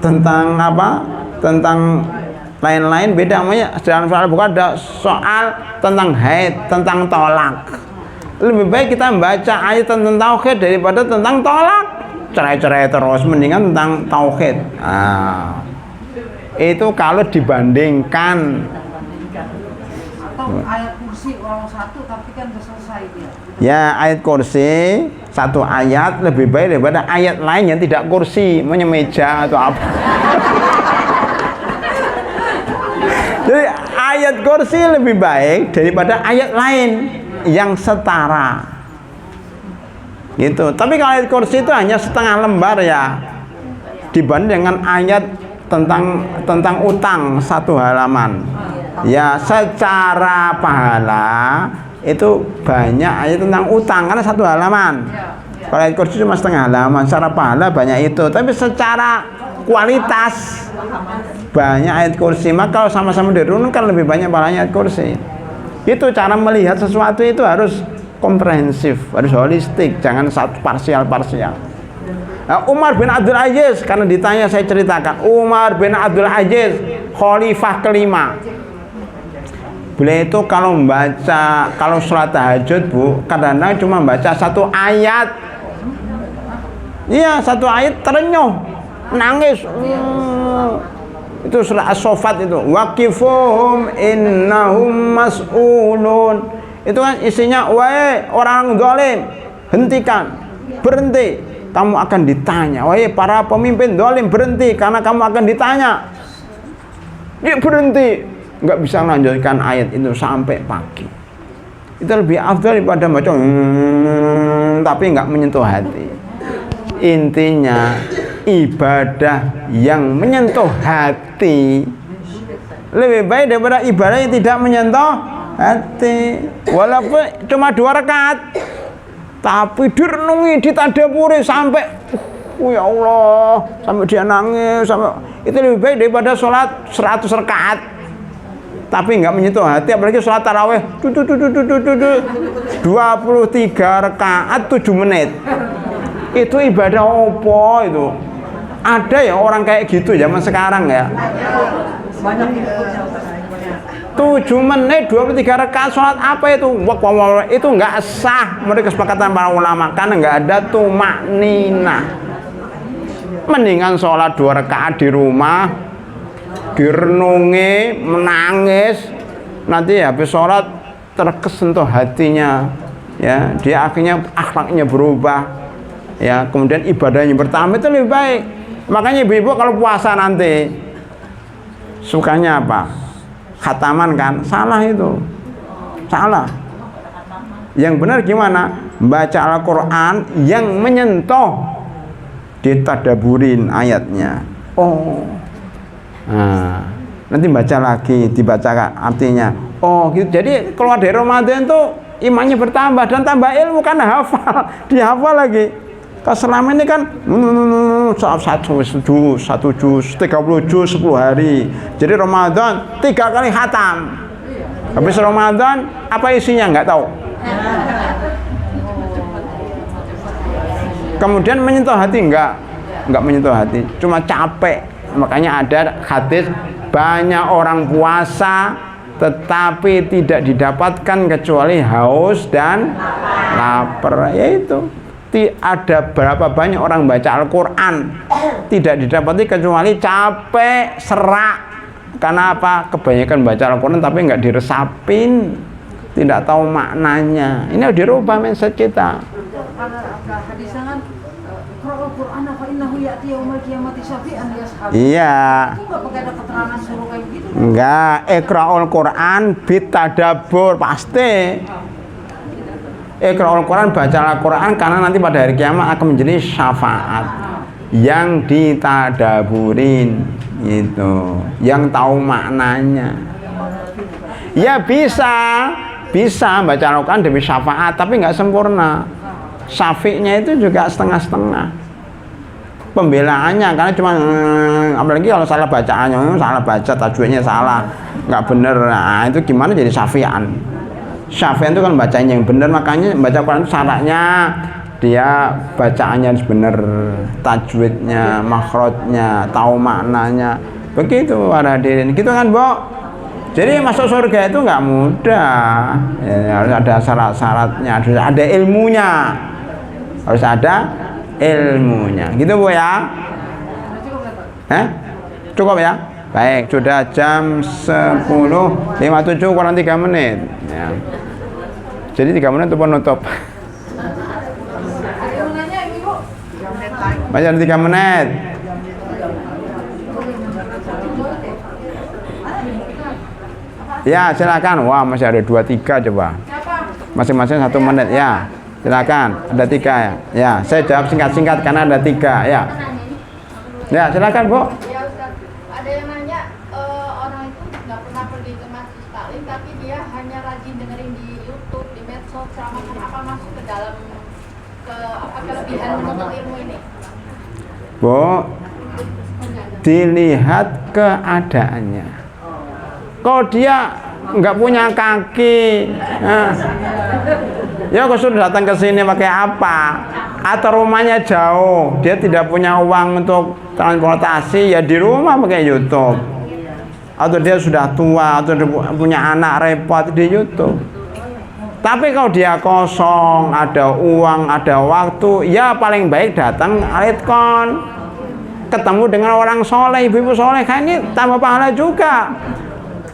tentang apa? Tentang lain-lain beda namanya. Dalam soal bukan ada soal tentang haid, tentang tolak. Lebih baik kita membaca ayat tentang tauhid daripada tentang tolak. Cerai-cerai terus, mendingan tentang tauhid. Nah, itu kalau dibandingkan. Atau ayat kursi orang satu tapi kan udah selesai dia. Ya, ayat kursi 1 ayat lebih baik daripada ayat lain yang tidak kursi, namanya meja atau apa. Jadi ayat kursi lebih baik daripada ayat lain yang setara. Gitu. Tapi kalau ayat kursi itu hanya setengah lembar ya. dibanding dengan ayat tentang utang satu halaman. Ya, secara pahala itu banyak ayat tentang utang karena satu halaman. Kalau ayat kursi cuma setengah halaman, secara pahala banyak itu. Tapi secara kualitas banyak ayat kursi. Maka kalau sama-sama dirunungkan lebih banyak pahalanya ayat kursi. Itu cara melihat sesuatu itu harus komprehensif, harus holistik, jangan satu parsial-parsial. Nah, Umar bin Abdul Aziz, karena ditanya saya ceritakan, Umar bin Abdul Aziz, khalifah kelima. Beliau itu kalau membaca, kalau sholat tahajud Bu, kadang-kadang cuma baca satu ayat. Iya, satu ayat terenyuh, nangis. Itu surah As-Saffat itu. Waqifuhum innahum mas'ulun. Itu kan isinya, wahai orang zalim, hentikan, berhenti, kamu akan ditanya. Wahai para pemimpin zalim, berhenti karena kamu akan ditanya. Dia berhenti, nggak bisa melanjutkan ayat itu sampai pagi. Itu lebih afdal daripada baca tapi nggak menyentuh hati. Intinya ibadah yang menyentuh hati lebih baik daripada ibadah yang tidak menyentuh hati. Walaupun cuma 2 rakaat, tapi direnungi, ditadaburi sampai ya Allah, sampai dia nangis, sampai itu lebih baik daripada sholat 100 rakaat tapi nggak menyentuh hati. Apalagi sholat taraweh 23 rakaat 7 menit. Itu ibadah apa itu? Ada ya orang kayak gitu zaman sekarang ya. 7 menit 23 rakaat sholat apa itu? Itu nggak sah menurut kesepakatan para ulama karena nggak ada tumakninah. Mendingan sholat 2 rakaat di rumah, direnungi, menangis, nanti habis sholat terkesentuh hatinya, ya dia akhirnya akhlaknya berubah, ya kemudian ibadahnya bertambah, itu lebih baik. Makanya ibu-ibu kalau puasa nanti sukanya apa? Khataman kan? Salah itu, salah. Yang benar gimana? Baca Al-Quran yang menyentuh, ditadaburin ayatnya. Oh, nah, nanti baca lagi, dibaca artinya. Oh gitu. Jadi keluar dari Ramadan tuh imannya bertambah dan tambah ilmu karena hafal, dihafal lagi. Kalau selama ini kan satu juz, 30 juz 10 hari. Jadi Ramadan 3 kali khatam. Habis Ramadan apa isinya nggak tahu. Kemudian menyentuh hati enggak menyentuh hati, cuma capek. Makanya ada hadis banyak orang puasa tetapi tidak didapatkan kecuali haus dan lapar. Yaitu ada berapa banyak orang baca Al-Quran tidak didapati kecuali capek, serak. Karena apa? Kebanyakan baca Al-Quran tapi nggak diresapin, tidak tahu maknanya. Ini harus dirubah mindset kita. Iya. Enggak, Iqra'ul Quran bitadabbur pasti. Iqra'ul Quran, baca Al-Quran karena nanti pada hari kiamat akan menjadi syafaat yang ditadaburin gitu, yang tahu maknanya. Ya bisa baca Al-Quran demi syafaat tapi nggak sempurna. Syafi'nya itu juga setengah-setengah pembelaannya, karena cuma apalagi kalau salah bacaannya, salah baca, tajwidnya salah, nggak bener. Nah itu gimana jadi syafi'an? Syafi'an itu kan bacanya yang bener, makanya baca Quran itu syaratnya dia bacaannya harus bener, tajwidnya, makhrajnya, tahu maknanya. Begitu para hadirin, gitu kan Bu? Jadi masuk surga itu nggak mudah, ya, harus ada syarat-syaratnya, harus ada ilmunya, gitu Bu ya. Cukup ya? Baik, sudah jam 10.57 kurang 3 menit ya. Jadi 3 menit itu penutup. Masih ada 3 menit. Ya silakan. Wah masih ada 2-3 coba. Masing-masing 1 menit ya. Silakan. Ada 3 ya. Ya saya jawab singkat-singkat karena ada 3 ya. Ya, silakan Bu. Ya Ustaz, ada yang nanya orang itu nggak pernah pergi ke masjid taklim tapi dia hanya rajin dengerin di YouTube, di medsos, ceramah, apa masuk ke dalam kelebihan menuntut ilmu ini? Bu, dilihat keadaannya. Kalau dia nggak punya kaki, ya kok sudah datang ke sini pakai apa? Atau rumahnya jauh, dia tidak punya uang untuk transportasi, ya di rumah pakai YouTube. Atau dia sudah tua, atau dia punya anak repot di YouTube. Tapi kalau dia kosong, ada uang, ada waktu, ya paling baik datang Alitkon, ketemu dengan orang soleh, ibu-ibu soleh, kan ini tambah pahala juga.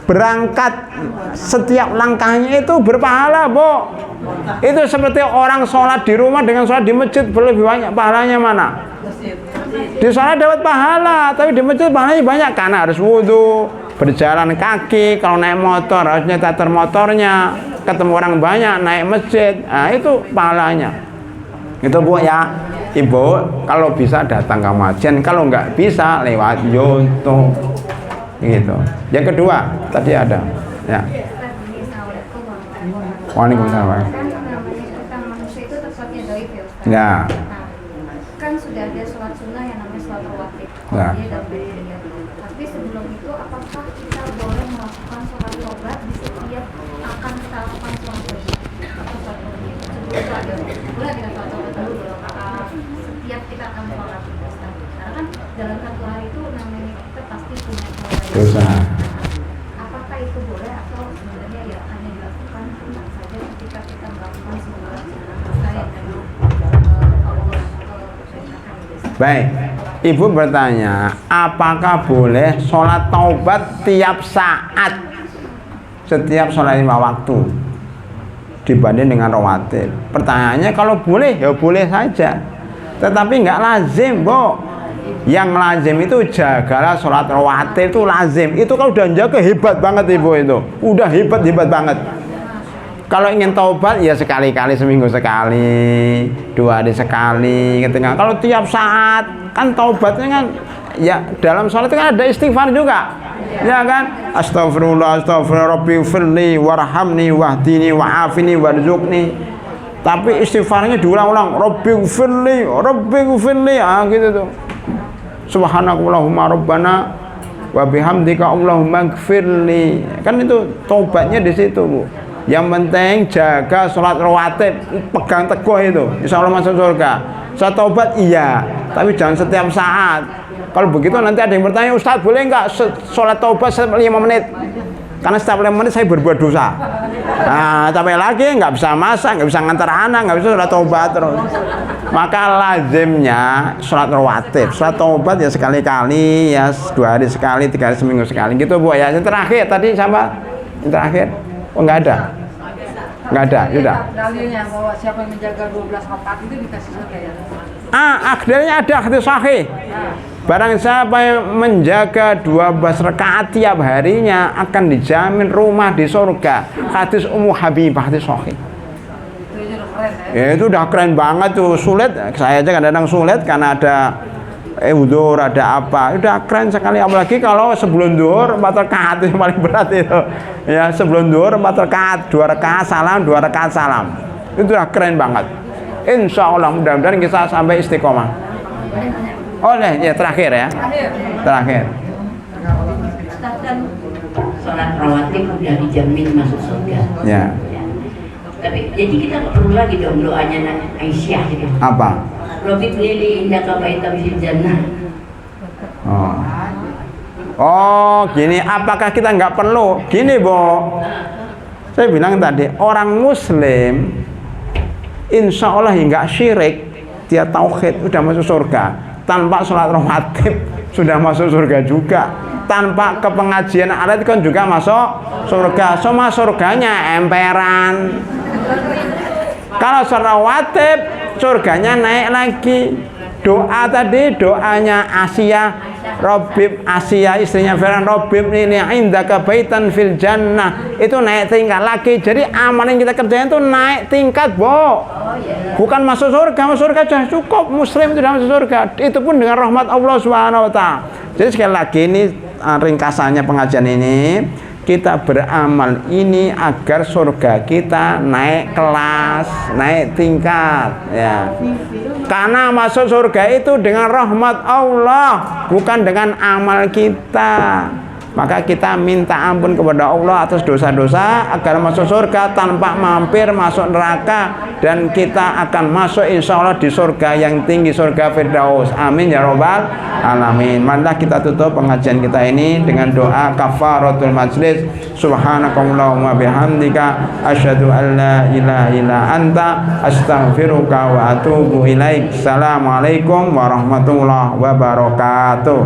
Berangkat setiap langkahnya itu berpahala, Bu. Itu seperti orang sholat di rumah dengan sholat di masjid, lebih banyak pahalanya mana? Di sholat dapat pahala, tapi di masjid pahalanya banyak karena harus wudhu, berjalan kaki, kalau naik motor harus nyetar motornya, ketemu orang banyak, naik masjid, nah itu pahalanya. Itu Bu ya, Ibu kalau bisa datang ke masjid, kalau nggak bisa lewat YouTube gitu. Yang kedua tadi ada ya. Waalaikumsalam. Kan namanya kita manusia itu tersuatnya doib ya Ustaz. Ya. Nah, kan sudah ada sholat sunnah yang namanya sholat rawatib. Ya. Dia dalam dirinya. Tapi sebelum itu apakah kita boleh melakukan sholat tobat di setiap akan kita lakukan sholat tobat? Atau sholat tobat itu sebelum itu ada boleh kita sholat tobat dulu belum? Setiap kita akan sholat Ustaz. Karena kan dalam satu hari itu namanya kita pasti punya Dosa. Apakah itu boleh atau sebenarnya ya hanya dilakukan saja ketika kita melakukan sebuah dosa yang memang Allah perintahkan itu? Baik, Ibu bertanya, apakah boleh sholat taubat tiap saat, setiap sholat 5 waktu dibanding dengan rawatib? Pertanyaannya kalau boleh, ya boleh saja, tetapi nggak lazim, Bu. Yang lazim itu jagalah sholat rawatib, itu lazim. Itu kalau udah jaga hebat banget Ibu, itu udah hebat banget. Kalau ingin taubat ya sekali-kali, seminggu sekali, 2 hari sekali, ketika. Kalau tiap saat kan taubatnya kan ya dalam sholat itu kan ada istighfar juga, ya kan? Astagfirullah, Rabbi firli warhamni wahdini wa'afini warzuqni. Tapi istighfarnya diulang-ulang, Rabbi firli, gitu tuh. Subhanakallahumma rabbana wa bihamdika Allahumma gfirli. Kan itu taubatnya di situ, Bu. Yang penting jaga sholat rawatib, pegang teguh itu, insya Allah masuk surga. Sholat taubat iya, tapi jangan setiap saat. Kalau begitu nanti ada yang bertanya, Ustaz boleh nggak sholat taubat 5 menit? Karena setiap 5 menit saya berbuat dosa. Nah, capek lagi, nggak bisa masak, nggak bisa ngantar anak, nggak bisa sholat taubat terus. Maka lazimnya sholat rawatib, sholat taubat ya sekali-kali, ya 2 hari sekali, 3 hari seminggu sekali. Gitu Bu ya. Yang terakhir tadi siapa? Yang terakhir? Oh nggak ada. Nggak ada, sudah. Dalilnya bahwa siapa yang menjaga 12 rakaat itu dikasih surga ya. Akhirnya ada hadis sahih. Barang siapa yang menjaga 12 rakaat tiap harinya akan dijamin rumah di surga. Hadis Ummu Habibah, hadis sahih. Ya itu udah keren banget tuh, sulit. Saya aja kadang-kadang sulit karena ada udzur, ada apa. Udah keren sekali, apalagi kalau sebelum zuhur 4 rakaat itu paling berat itu. Ya, sebelum zuhur 4 rakaat, 2 rakaat salam, 2 rakaat salam. Itu udah keren banget. Insya Allah mudah-mudahan kita sampai istiqomah. Oleh ya terakhir ya. Terakhir. Sholat rawatib udah dijamin masuk surga. Ya. Tapi jadi kita nggak perlu lagi dong doanya Aisyah gitu. Apa? Robi beli indaka baitam fil jannah. Oh, gini. Apakah kita nggak perlu? Gini, Bo. Saya bilang tadi orang Muslim, insya Allah nggak syirik, dia tauhid, udah masuk surga. Tanpa sholat rawatib sudah masuk surga juga. Tanpa kepengajian alat kan juga masuk surga. Semua surganya emperan. Kalau sholat rawatib surganya naik lagi. Doa tadi doanya Asia Robib Asia istrinya Fir'aun, Robib ini indaka baitan fil jannah, itu naik tingkat lagi. Jadi amal yang kita kerjain itu naik tingkat, Bo. Bukan masuk surga, masuk surga sudah cukup, muslim itu sudah masuk surga, itu pun dengan rahmat Allah Subhanahu wa taala. Jadi sekali lagi ini ringkasannya pengajian ini, kita beramal ini agar surga kita naik kelas, naik tingkat, ya. Karena masuk surga itu dengan rahmat Allah, bukan dengan amal kita. Maka kita minta ampun kepada Allah atas dosa-dosa agar masuk surga tanpa mampir masuk neraka, dan kita akan masuk insya Allah di surga yang tinggi, surga Firdaus. Amin ya robbal alamin. Marilah kita tutup pengajian kita ini dengan doa kafaratul majlis. Subhanakallahumma bihamdika asyhadu an la ilaha illa anta astaghfiruka wa atubu ilaik. Assalamualaikum warahmatullahi wabarakatuh.